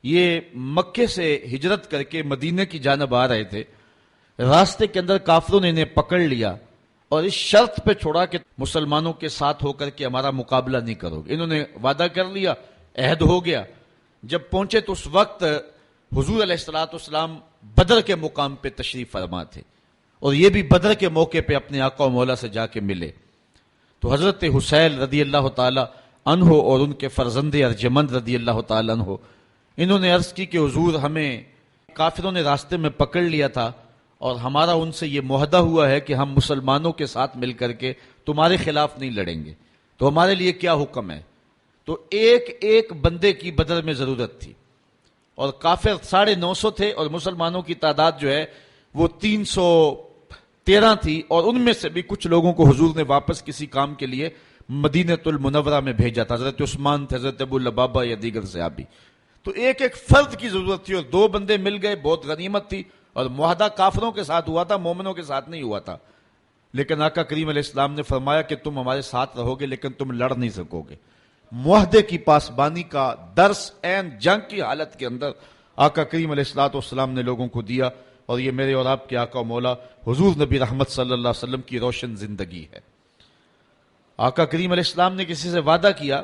یہ مکے سے ہجرت کر کے مدینے کی جانب آ رہے تھے۔ راستے کے اندر کافروں نے انہیں پکڑ لیا اور اس شرط پہ چھوڑا کہ مسلمانوں کے ساتھ ہو کر کے ہمارا مقابلہ نہیں کرو گے۔ انہوں نے وعدہ کر لیا، عہد ہو گیا۔ جب پہنچے تو اس وقت حضور علیہ الصلوۃ والسلام بدر کے مقام پہ تشریف فرما تھے، اور یہ بھی بدر کے موقع پہ اپنے آقا و مولا سے جا کے ملے۔ تو حضرت حسین رضی اللہ تعالی عنہ اور ان کے فرزند ارجمند رضی اللہ تعالی عنہ، انہوں نے عرض کی کہ حضور ہمیں کافروں نے راستے میں پکڑ لیا تھا، اور ہمارا ان سے یہ معاہدہ ہوا ہے کہ ہم مسلمانوں کے ساتھ مل کر کے تمہارے خلاف نہیں لڑیں گے، تو ہمارے لیے کیا حکم ہے؟ تو ایک ایک بندے کی بدر میں ضرورت تھی، اور کافر 950 تھے اور مسلمانوں کی تعداد جو ہے وہ 313 تھی، اور ان میں سے بھی کچھ لوگوں کو حضور نے واپس کسی کام کے لیے مدینۃ المنورہ میں بھیجا تھا، حضرت عثمان تھے، حضرت ابو لبابہ یا دیگر صحابی۔ تو ایک ایک فرد کی ضرورت تھی، اور 2 بندے مل گئے، بہت غنیمت تھی، اور معاہدہ کافروں کے ساتھ ہوا تھا، مومنوں کے ساتھ نہیں ہوا تھا۔ لیکن آقا کریم علیہ السلام نے فرمایا کہ تم ہمارے ساتھ رہو گے لیکن تم لڑ نہیں سکو گے۔ معاہدے کی پاسبانی کا درس عین جنگ کی حالت کے اندر آقا کریم علیہ السلام نے لوگوں کو دیا، اور یہ میرے اور آپ کے آقا و مولا حضور نبی رحمت صلی اللہ علیہ وسلم کی روشن زندگی ہے۔ آقا کریم علیہ السلام نے کسی سے وعدہ کیا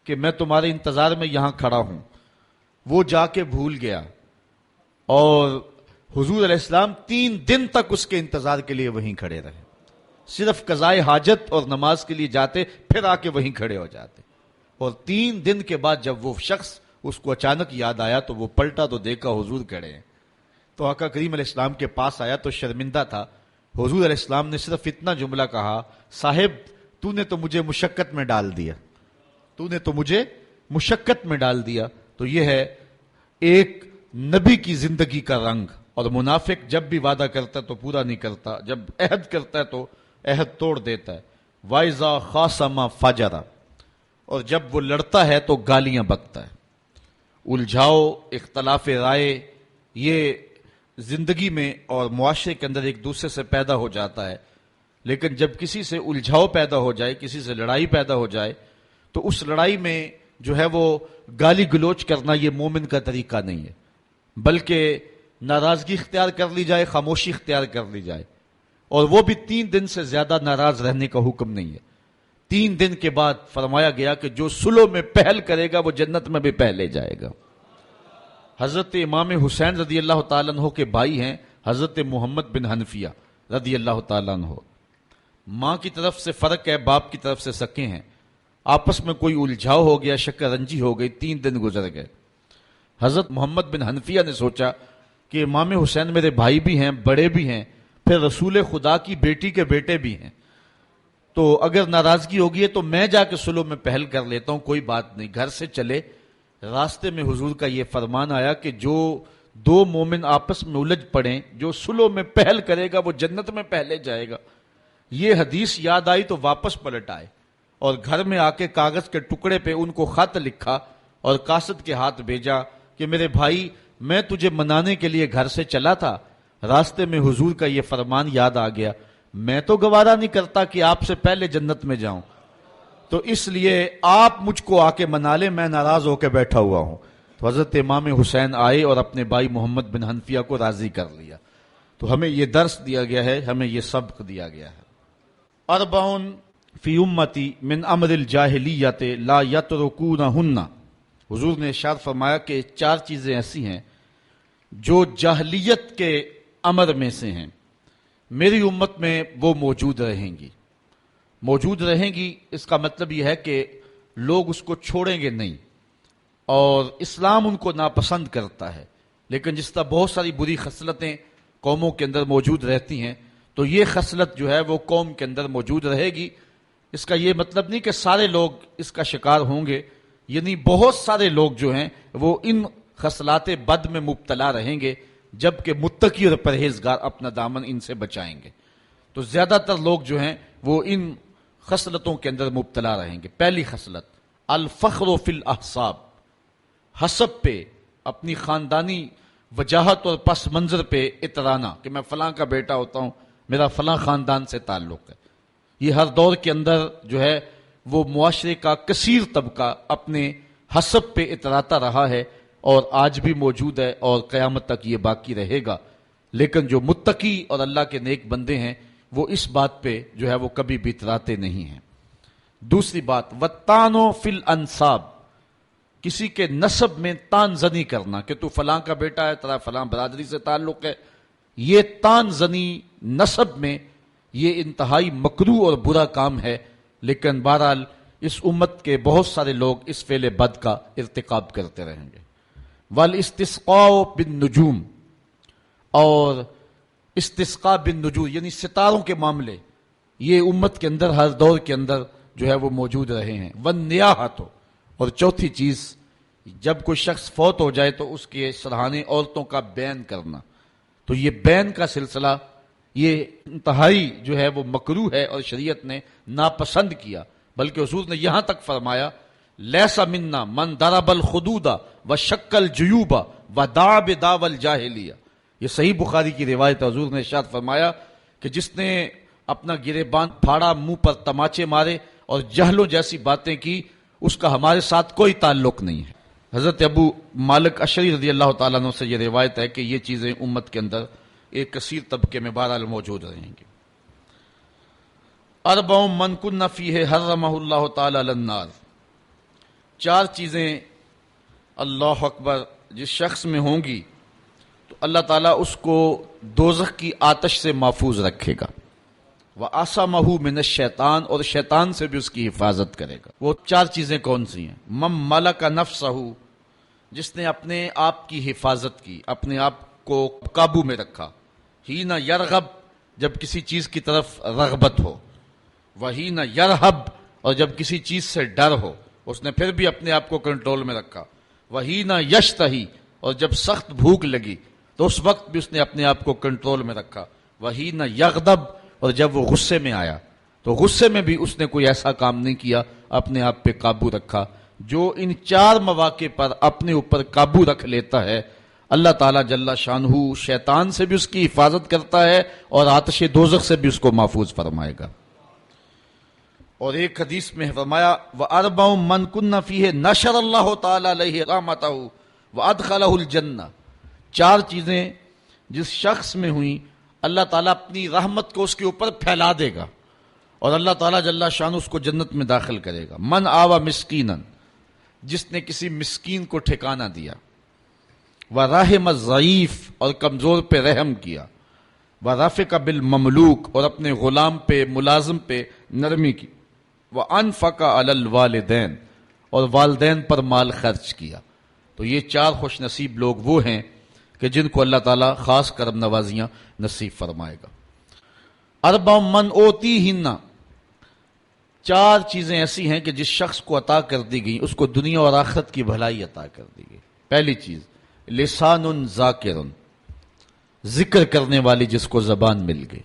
کہ میں تمہارے انتظار میں یہاں کھڑا ہوں، وہ جا کے بھول گیا، اور حضور علیہ السلام 3 دن تک اس کے انتظار کے لیے وہیں کھڑے رہے، صرف قضائے حاجت اور نماز کے لیے جاتے، پھر آ کے وہیں کھڑے ہو جاتے، اور 3 دن کے بعد جب وہ شخص اس کو اچانک یاد آیا تو وہ پلٹا تو دیکھا حضور کھڑے ہیں۔ تو آقا کریم علیہ السلام کے پاس آیا تو شرمندہ تھا. حضور علیہ السلام نے صرف اتنا جملہ کہا, صاحب تو نے تو مجھے مشقت میں ڈال دیا, تو نے تو مجھے مشقت میں ڈال دیا. تو یہ ہے ایک نبی کی زندگی کا رنگ. اور منافق جب بھی وعدہ کرتا ہے تو پورا نہیں کرتا, جب عہد کرتا ہے تو عہد توڑ دیتا ہے. وَإِذَا خَاصَمَ فَجَرَ, اور جب وہ لڑتا ہے تو گالیاں بکتا ہے. الجھاؤ, اختلاف رائے, یہ زندگی میں اور معاشرے کے اندر ایک دوسرے سے پیدا ہو جاتا ہے. لیکن جب کسی سے الجھاؤ پیدا ہو جائے, کسی سے لڑائی پیدا ہو جائے, تو اس لڑائی میں جو ہے وہ گالی گلوچ کرنا یہ مومن کا طریقہ نہیں ہے, بلکہ ناراضگی اختیار کر لی جائے, خاموشی اختیار کر لی جائے. اور وہ بھی 3 دن سے زیادہ ناراض رہنے کا حکم نہیں ہے. 3 دن کے بعد فرمایا گیا کہ جو صلح میں پہل کرے گا وہ جنت میں بھی پہلے جائے گا. حضرت امام حسین رضی اللہ تعالیٰ عنہ کے بھائی ہیں حضرت محمد بن حنفیہ رضی اللہ تعالیٰ عنہ. ماں کی طرف سے فرق ہے, باپ کی طرف سے سکے ہیں. آپس میں کوئی الجھاؤ ہو گیا, شکر رنجی ہو گئی, 3 دن گزر گئے. حضرت محمد بن حنفیہ نے سوچا کہ امام حسین میرے بھائی بھی ہیں, بڑے بھی ہیں, پھر رسول خدا کی بیٹی کے بیٹے بھی ہیں, تو اگر ناراضگی ہوگی ہے تو میں جا کے صلح میں پہل کر لیتا ہوں, کوئی بات نہیں. گھر سے چلے, راستے میں حضور کا یہ فرمان آیا کہ جو 2 مومن آپس میں الجھ پڑیں, جو صلح میں پہل کرے گا وہ جنت میں پہلے جائے گا. یہ حدیث یاد آئی تو واپس پلٹ آئے اور گھر میں آ کے کاغذ کے ٹکڑے پہ ان کو خط لکھا اور قاصد کے ہاتھ بھیجا کہ میرے بھائی, میں تجھے منانے کے لیے گھر سے چلا تھا, راستے میں حضور کا یہ فرمان یاد آ گیا, میں تو گوارا نہیں کرتا کہ آپ سے پہلے جنت میں جاؤں, تو اس لیے آپ مجھ کو آ کے منا لیں, میں ناراض ہو کے بیٹھا ہوا ہوں. تو حضرت امام حسین آئے اور اپنے بھائی محمد بن حنفیہ کو راضی کر لیا. تو ہمیں یہ درس دیا گیا ہے, ہمیں یہ سبق دیا گیا ہے. اربعون فی امتی من امر الجاہلیت لا یترکونہن. حضور نے ارشاد فرمایا کہ 4 چیزیں ایسی ہیں جو جاہلیت کے امر میں سے ہیں, میری امت میں وہ موجود رہیں گی. موجود رہیں گی اس کا مطلب یہ ہے کہ لوگ اس کو چھوڑیں گے نہیں, اور اسلام ان کو ناپسند کرتا ہے. لیکن جس طرح بہت ساری بری خصلتیں قوموں کے اندر موجود رہتی ہیں, تو یہ خصلت جو ہے وہ قوم کے اندر موجود رہے گی. اس کا یہ مطلب نہیں کہ سارے لوگ اس کا شکار ہوں گے, یعنی بہت سارے لوگ جو ہیں وہ ان خصلات بد میں مبتلا رہیں گے, جبکہ متقی اور پرہیزگار اپنا دامن ان سے بچائیں گے. تو زیادہ تر لوگ جو ہیں وہ ان خصلتوں کے اندر مبتلا رہیں گے. پہلی خصلت الفخر فی الاحساب, حسب پہ, اپنی خاندانی وجاہت اور پس منظر پہ اترانا کہ میں فلاں کا بیٹا ہوتا ہوں, میرا فلاں خاندان سے تعلق ہے. یہ ہر دور کے اندر جو ہے وہ معاشرے کا کثیر طبقہ اپنے حسب پہ اتراتا رہا ہے, اور آج بھی موجود ہے اور قیامت تک یہ باقی رہے گا. لیکن جو متقی اور اللہ کے نیک بندے ہیں وہ اس بات پہ جو ہے وہ کبھی بھی اتراتے نہیں ہیں. دوسری بات وَالطَّعْنُ فِي الْأَنْسَابِ, کسی کے نسب میں تان زنی کرنا کہ تو فلاں کا بیٹا ہے, تیرا فلاں برادری سے تعلق ہے. یہ تان زنی نسب میں یہ انتہائی مکروہ اور برا کام ہے. لیکن بہرحال اس امت کے بہت سارے لوگ اس فعل بد کا ارتکاب کرتے رہیں گے. والاستسقاء بالنجوم, اور استسقاء بالنجوم یعنی ستاروں کے معاملے, یہ امت کے اندر ہر دور کے اندر جو ہے وہ موجود رہے ہیں. والنیاحۃ, اور چوتھی چیز جب کوئی شخص فوت ہو جائے تو اس کے سرہانے عورتوں کا بین کرنا. تو یہ بین کا سلسلہ یہ انتہائی جو ہے وہ مکروہ ہے اور شریعت نے ناپسند کیا. بلکہ حضور نے یہاں تک فرمایا لیس منا من ضرب الخدود وشق الجیوب ودعا بدعوی الجاہلیہ. یہ صحیح بخاری کی روایت ہے. حضور نے ارشاد فرمایا کہ جس نے اپنا گریبان پھاڑا, منہ پر تماچے مارے اور جہلوں جیسی باتیں کی, اس کا ہمارے ساتھ کوئی تعلق نہیں ہے. حضرت ابو مالک اشعری رضی اللہ تعالیٰ عنہ سے یہ روایت ہے کہ یہ چیزیں امت کے اندر ایک کثیر طبقے میں بہرحال موجود رہیں گی. اربع من کن فیہ حرمہ اللہ تعالی علی النار, 4 چیزیں اللہ اکبر جس شخص میں ہوں گی تو اللہ تعالیٰ اس کو دوزخ کی آتش سے محفوظ رکھے گا. وَعَصَمَهُ مِنَ الشَّيْطَانِ, اور شیطان سے بھی اس کی حفاظت کرے گا. وہ 4 چیزیں کون سی ہیں؟ مَن مَلَكَ نَفْسَهُ, جس نے اپنے آپ کی حفاظت کی, اپنے آپ کو قابو میں رکھا. ہی نہ یرغب، جب کسی چیز کی طرف رغبت ہو. وہی نہ یرہب، اور جب کسی چیز سے ڈر ہو اس نے پھر بھی اپنے آپ کو کنٹرول میں رکھا. وہی نہ یشتہی، اور جب سخت بھوک لگی تو اس وقت بھی اس نے اپنے آپ کو کنٹرول میں رکھا. وہی نہ یغضب، اور جب وہ غصے میں آیا تو غصے میں بھی اس نے کوئی ایسا کام نہیں کیا، اپنے آپ پہ قابو رکھا. جو ان 4 مواقع پر اپنے اوپر قابو رکھ لیتا ہے، اللہ تعالیٰ جل شانہ شیطان سے بھی اس کی حفاظت کرتا ہے اور آتش دوزخ سے بھی اس کو محفوظ فرمائے گا. اور ایک حدیث میں فرمایا وَأَرْبَعٌ مَّن كُنَّ فِيهِ نَشَرَ اللَّهُ تَعَالَى عَلَيْهِ رَحْمَتَهُ وَأَدْخَلَهُ الْجَنَّةَ. 4 چیزیں جس شخص میں ہوئیں اللہ تعالیٰ اپنی رحمت کو اس کے اوپر پھیلا دے گا اور اللہ تعالیٰ جل شانہ اس کو جنت میں داخل کرے گا. من آوى مسکینا، جس نے کسی مسکین کو ٹھکانہ دیا. وَرَحِمَ الضعیف، اور کمزور پہ رحم کیا. وَرَفِقَ بِالْمَمْلُوک، اور اپنے غلام پہ ملازم پہ نرمی کی. وَأَنفَقَ عَلَى الْوَالِدَيْنِ، اور والدین پر مال خرچ کیا. تو یہ 4 خوش نصیب لوگ وہ ہیں کہ جن کو اللہ تعالیٰ خاص کرم نوازیاں نصیب فرمائے گا. 4 من اوتیہن، 4 چیزیں ایسی ہیں کہ جس شخص کو عطا کر دی گئی اس کو دنیا اور آخرت کی بھلائی عطا کر دی گئی. پہلی چیز لسان ذاکر، ذکر کرنے والی جس کو زبان مل گئی.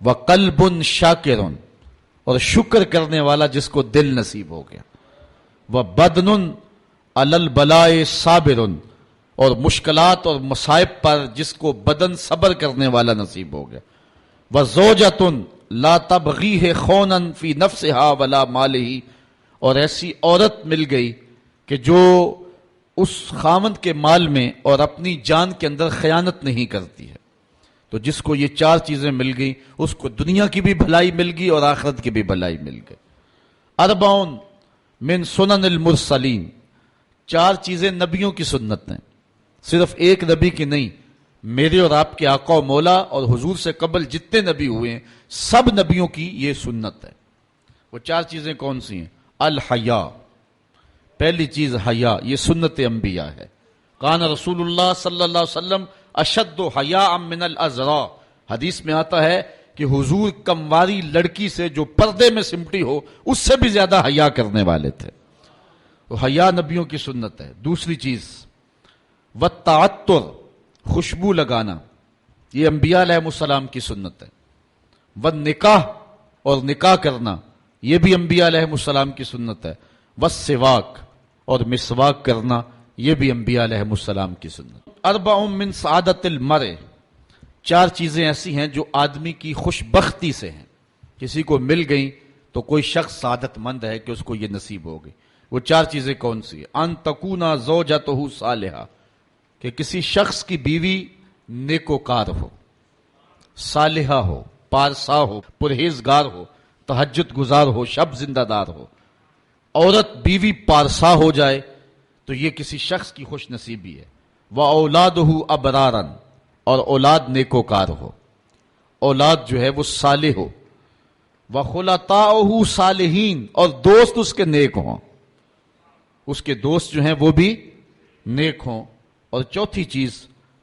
وقلب شاکر، اور شکر کرنے والا جس کو دل نصیب ہو گیا. وبدن علی البلاء صابر، اور مشکلات اور مصائب پر جس کو بدن صبر کرنے والا نصیب ہو گیا. وزوجۃ لا تبغیہ خونا فی نفسہا ولا مالہ، اور ایسی عورت مل گئی کہ جو اس خاوند کے مال میں اور اپنی جان کے اندر خیانت نہیں کرتی ہے. تو جس کو یہ 4 چیزیں مل گئی اس کو دنیا کی بھی بھلائی مل گئی اور آخرت کی بھی بھلائی مل گئی. 4 من سنن المرسلین، 4 چیزیں نبیوں کی سنت ہیں، صرف ایک نبی کی نہیں، میرے اور آپ کے آقا و مولا اور حضور سے قبل جتنے نبی ہوئے ہیں سب نبیوں کی یہ سنت ہے. وہ 4 چیزیں کون سی ہیں؟ الحیا، پہلی چیز حیا، یہ سنت انبیاء ہے. کان رسول اللہ صلی اللہ علیہ وسلم اشد حیاء من الازرا، حدیث میں آتا ہے کہ حضور کمواری لڑکی سے جو پردے میں سمٹی ہو اس سے بھی زیادہ حیا کرنے والے تھے. تو حیا نبیوں کی سنت ہے. دوسری چیز والتعطر، خوشبو لگانا، یہ انبیاء علیہ السلام کی سنت ہے. والنکاح، اور نکاح کرنا، یہ بھی انبیاء علیہ السلام کی سنت ہے. والسواک، اور مسواک کرنا، یہ بھی انبیاء علیہ السلام کی سنت. 4 من سعادت المرء، 4 چیزیں ایسی ہیں جو آدمی کی خوش بختی سے ہیں. کسی کو مل گئی تو کوئی شخص سعادت مند ہے کہ اس کو یہ نصیب ہو گئی. وہ 4 چیزیں کون سی ہیں؟ ان تکونا زوجتہ صالحہ، کہ کسی شخص کی بیوی نیکوکار ہو، صالحہ ہو، پارسا ہو، پرہیزگار ہو، تہجد گزار ہو، شب زندہ دار ہو. عورت بیوی پارسا ہو جائے تو یہ کسی شخص کی خوش نصیبی ہے. وَأَوْلَادُهُ أَبْرَارًا، اور اولاد نیکوکار ہو، اولاد جو ہے وہ صالح ہو. وَخُلَطَاؤُهُ صالحین، اور دوست اس کے نیک ہوں، اس کے دوست جو ہیں وہ بھی نیک ہوں. اور چوتھی چیز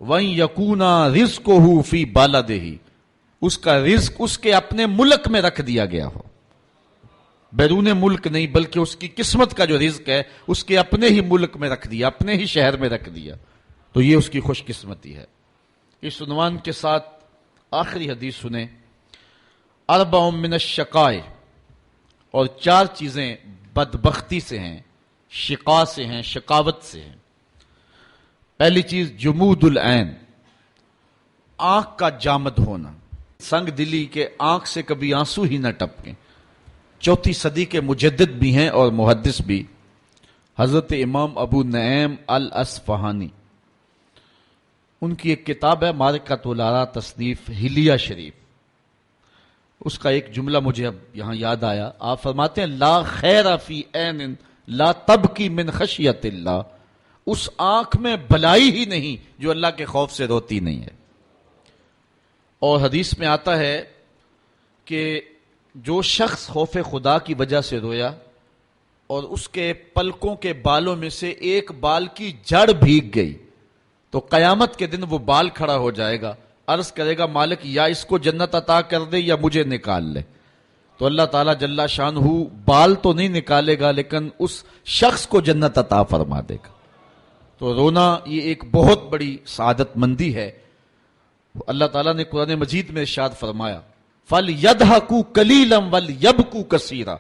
وَإِن يَكُونَ رِزْقُهُ فِي بَلَدِهِ، اس کا رزق اس کے اپنے ملک میں رکھ دیا گیا ہو، بیرون ملک نہیں بلکہ اس کی قسمت کا جو رزق ہے اس کے اپنے ہی ملک میں رکھ دیا، اپنے ہی شہر میں رکھ دیا، تو یہ اس کی خوش قسمتی ہے. اس عنوان کے ساتھ آخری حدیث سنیں. 4 من الشقاء، اور 4 چیزیں بدبختی سے ہیں، شقا سے ہیں، شقاوت سے ہیں. پہلی چیز جمود العین، آنکھ کا جامد ہونا، سنگ دلی کے آنکھ سے کبھی آنسو ہی نہ ٹپکیں. 4 صدی کے مجدد بھی ہیں اور محدث بھی، حضرت امام ابو نعیم الاصفہانی، ان کی ایک کتاب ہے معرکۃ الآراء، تصنیف حلیہ شریف. اس کا ایک جملہ مجھے اب یہاں یاد آیا. آپ فرماتے ہیں لا خیر فی عین لا تبکی من خشیت اللہ، اس آنکھ میں بھلائی ہی نہیں جو اللہ کے خوف سے روتی نہیں ہے. اور حدیث میں آتا ہے کہ جو شخص خوف خدا کی وجہ سے رویا اور اس کے پلکوں کے بالوں میں سے ایک بال کی جڑ بھیگ گئی تو قیامت کے دن وہ بال کھڑا ہو جائے گا، عرض کرے گا مالک یا اس کو جنت عطا کر دے یا مجھے نکال لے. تو اللہ تعالیٰ جل شانہ بال تو نہیں نکالے گا لیکن اس شخص کو جنت عطا فرما دے گا. تو رونا یہ ایک بہت بڑی سعادت مندی ہے. اللہ تعالیٰ نے قرآن مجید میں ارشاد فرمایا فَلْيَضْحَكُوا قَلِيلًا وَلْيَبْكُوا كَثِيرًا،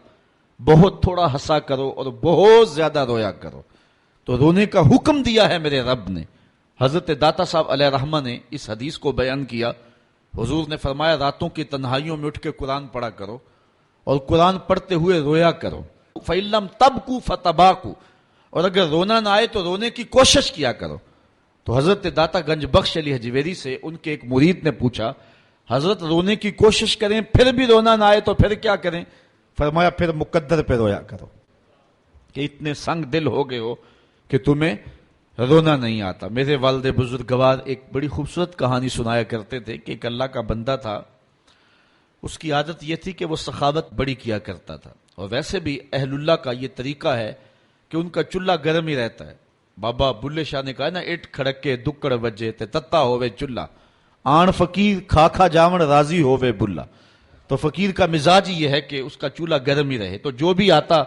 بہت تھوڑا ہنسا کرو اور بہت زیادہ رویا کرو. تو رونے کا حکم دیا ہے میرے رب نے. حضرت داتا صاحب علیہ رحمہ نے اس حدیث کو بیان کیا. حضور نے فرمایا راتوں کی تنہائیوں میں اٹھ کے قرآن پڑھا کرو اور قرآن پڑھتے ہوئے رویا کرو. فَإِن لَّمْ تَبْكُوا فَتَبَاكُوا، اور اگر رونا نہ آئے تو رونے کی کوشش کیا کرو. تو حضرت داتا گنج بخش علی حجویری سے ان کے ایک مرید نے پوچھا حضرت رونے کی کوشش کریں پھر بھی رونا نہ آئے تو پھر کیا کریں؟ فرمایا پھر مقدر پہ رویا کرو کہ اتنے سنگ دل ہو گئے ہو کہ تمہیں رونا نہیں آتا. میرے والد بزرگوار ایک بڑی خوبصورت کہانی سنایا کرتے تھے کہ ایک اللہ کا بندہ تھا. اس کی عادت یہ تھی کہ وہ سخاوت بڑی کیا کرتا تھا، اور ویسے بھی اہل اللہ کا یہ طریقہ ہے کہ ان کا چولہا گرم ہی رہتا ہے. بابا بلے شاہ نے کہا نا اٹ کھڑک کے دکڑ بجے تے تتا ہووے چولہا، آن فقیر کھا کھا جاون راضی ہووے بلا. تو فقیر کا مزاج یہ ہے کہ اس کا چولہا گرم ہی رہے. تو جو بھی آتا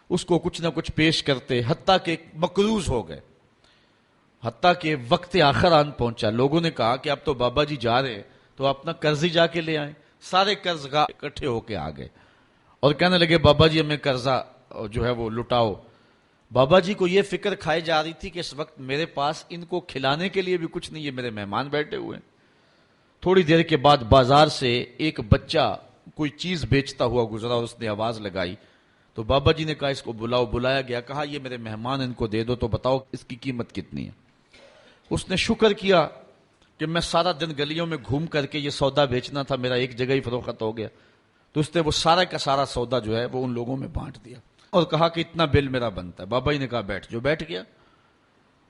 اس کو کچھ نہ کچھ پیش کرتے، حتیٰ کہ مقروض ہو گئے، حتیٰ کہ وقت آخر آن پہنچا. لوگوں نے کہا کہ اب تو بابا جی جا رہے ہیں تو اپنا قرض ہی جا کے لے آئیں. سارے قرض اکٹھے ہو کے آ گئے اور کہنے لگے بابا جی ہمیں قرضہ جو ہے وہ لٹاؤ. بابا جی کو یہ فکر کھائی جا رہی تھی کہ اس وقت میرے پاس ان کو کھلانے کے لیے بھی کچھ نہیں ہے، میرے مہمان بیٹھے ہوئے ہیں. تھوڑی دیر کے بعد بازار سے ایک بچہ کوئی چیز بیچتا ہوا گزرا اور اس نے آواز لگائی. تو بابا جی نے کہا اس کو بلاؤ. بلایا گیا، کہا یہ میرے مہمان ان کو دے دو، تو بتاؤ اس کی قیمت کتنی ہے. اس نے شکر کیا کہ میں سارا دن گلیوں میں گھوم کر کے یہ سودا بیچنا تھا، میرا ایک جگہ ہی فروخت ہو گیا. تو اس نے وہ سارا کا سارا سودا جو ہے وہ ان لوگوں میں بانٹ دیا اور کہا کہ اتنا بل میرا بنتا ہے. بابا جی نے کہا بیٹھ، جو بیٹھ گیا.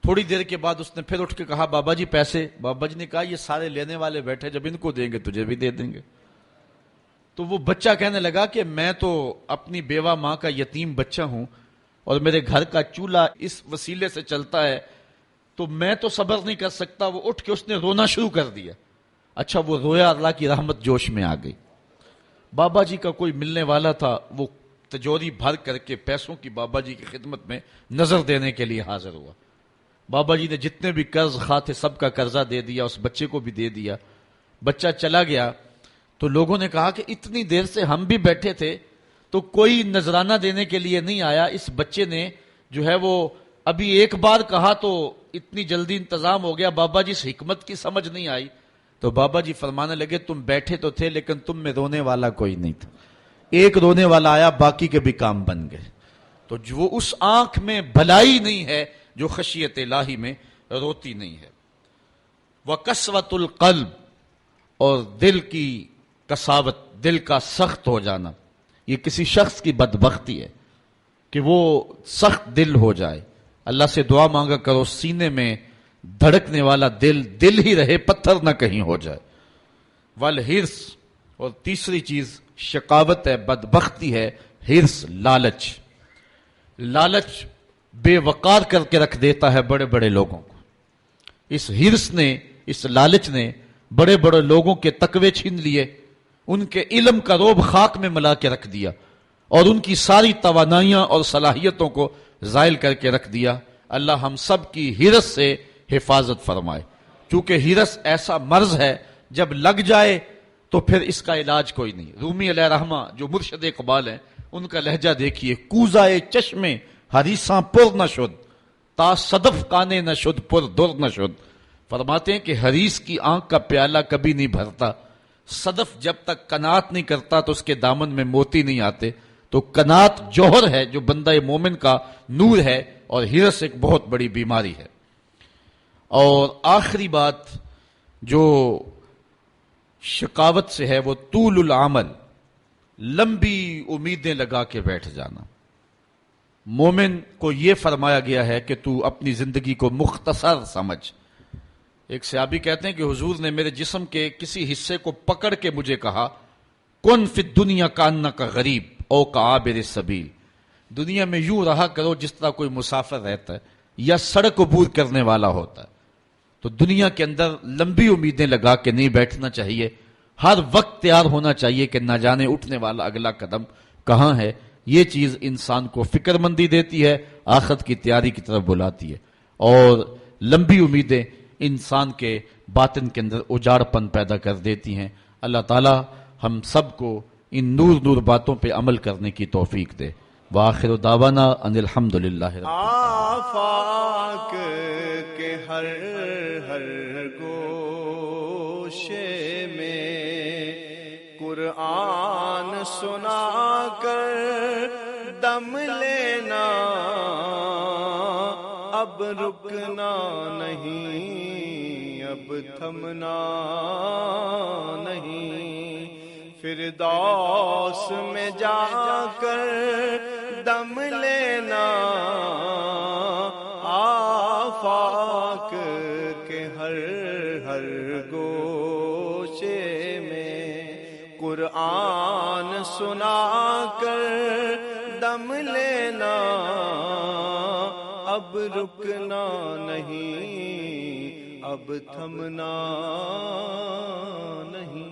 تھوڑی دیر کے بعد اس نے پھر اٹھ کے کہا بابا جی پیسے. بابا جی نے کہا یہ سارے لینے والے بیٹھے، جب ان کو دیں گے تجھے بھی دے دیں گے. تو وہ بچہ کہنے لگا کہ میں تو اپنی بیوہ ماں کا یتیم بچہ ہوں اور میرے گھر کا چولہا اس وسیلے سے چلتا ہے، تو میں تو صبر نہیں کر سکتا. وہ اٹھ کے اس نے رونا شروع کر دیا. اچھا وہ رویا، اللہ کی رحمت جوش میں آ گئی. بابا جی کا کوئی ملنے والا تھا، وہ تجوری بھر کر کے پیسوں کی بابا جی کی خدمت میں نظر دینے کے لیے حاضر ہوا. بابا جی نے جتنے بھی قرض خواہ تھے سب کا قرضہ دے دیا، اس بچے کو بھی دے دیا. بچہ چلا گیا تو لوگوں نے کہا کہ اتنی دیر سے ہم بھی بیٹھے تھے تو کوئی نذرانہ دینے کے لیے نہیں آیا. اس بچے نے جو ہے وہ ابھی ایک بار کہا تو اتنی جلدی انتظام ہو گیا. بابا جی اس حکمت کی سمجھ نہیں آئی. تو بابا جی فرمانے لگے تم بیٹھے تو تھے لیکن تم میں رونے والا کوئی نہیں تھا. ایک رونے والا آیا، باقی کے بھی کام بن گئے. تو جو اس آنکھ میں بھلائی نہیں ہے جو خشیت الہی میں روتی نہیں ہے. وَقَسْوَةُ الْقَلْبِ، اور دل کی کساوت، دل کا سخت ہو جانا. یہ کسی شخص کی بدبختی ہے کہ وہ سخت دل ہو جائے. اللہ سے دعا مانگا کرو سینے میں دھڑکنے والا دل ہی رہے، پتھر نہ کہیں ہو جائے. والحرص، اور تیسری چیز شقاوت ہے، بدبختی ہے، حرص، لالچ. لالچ بے وقار کر کے رکھ دیتا ہے بڑے بڑے لوگوں کو. اس حرص نے، اس لالچ نے بڑے بڑے لوگوں کے تقوی چھین لیے، ان کے علم کا روب خاک میں ملا کے رکھ دیا اور ان کی ساری توانائیاں اور صلاحیتوں کو زائل کر کے رکھ دیا. اللہ ہم سب کی حرص سے حفاظت فرمائے، چونکہ حرص ایسا مرض ہے جب لگ جائے تو پھر اس کا علاج کوئی نہیں. رومی علیہ رحمہ جو مرشد اقبال ہیں، ان کا لہجہ دیکھیے. کوزائے چشمے حریصاں پر نہ شد، تا صدف کانے نہ شد پر در نہ شد. فرماتے ہیں کہ حریص کی آنکھ کا پیالہ کبھی نہیں بھرتا. صدف جب تک قناعت نہیں کرتا تو اس کے دامن میں موتی نہیں آتے. تو قناعت جوہر ہے جو بندہ مومن کا نور ہے، اور حرص ایک بہت بڑی بیماری ہے. اور آخری بات جو شقاوت سے ہے وہ طول العمل، لمبی امیدیں لگا کے بیٹھ جانا. مومن کو یہ فرمایا گیا ہے کہ تو اپنی زندگی کو مختصر سمجھ. ایک صحابی کہتے ہیں کہ حضور نے میرے جسم کے کسی حصے کو پکڑ کے مجھے کہا کن فی الدنیا کانک غریب او کعابر السبیل، دنیا میں یوں رہا کرو جس طرح کوئی مسافر رہتا ہے یا سڑک عبور کرنے والا ہوتا ہے. تو دنیا کے اندر لمبی امیدیں لگا کے نہیں بیٹھنا چاہیے، ہر وقت تیار ہونا چاہیے کہ نہ جانے اٹھنے والا اگلا قدم کہاں ہے۔ یہ چیز انسان کو فکر مندی دیتی ہے، آخرت کی تیاری کی طرف بلاتی ہے، اور لمبی امیدیں انسان کے باطن کے اندر اجاڑ پن پیدا کر دیتی ہیں۔ اللہ تعالی ہم سب کو ان نور باتوں پہ عمل کرنے کی توفیق دے۔ وآخر دعوانا ان الحمدللہ رب آفاق کے ہر گوشے میں قرآن سنا کر دم لینا، اب رکنا نہیں، اب تھمنا نہیں، فردوس میں جا کر دم لینا، آفاق کے ہر گوشے میں قرآن سنا کر دم لینا، اب رکنا نہیں، اب تھمنا نہیں۔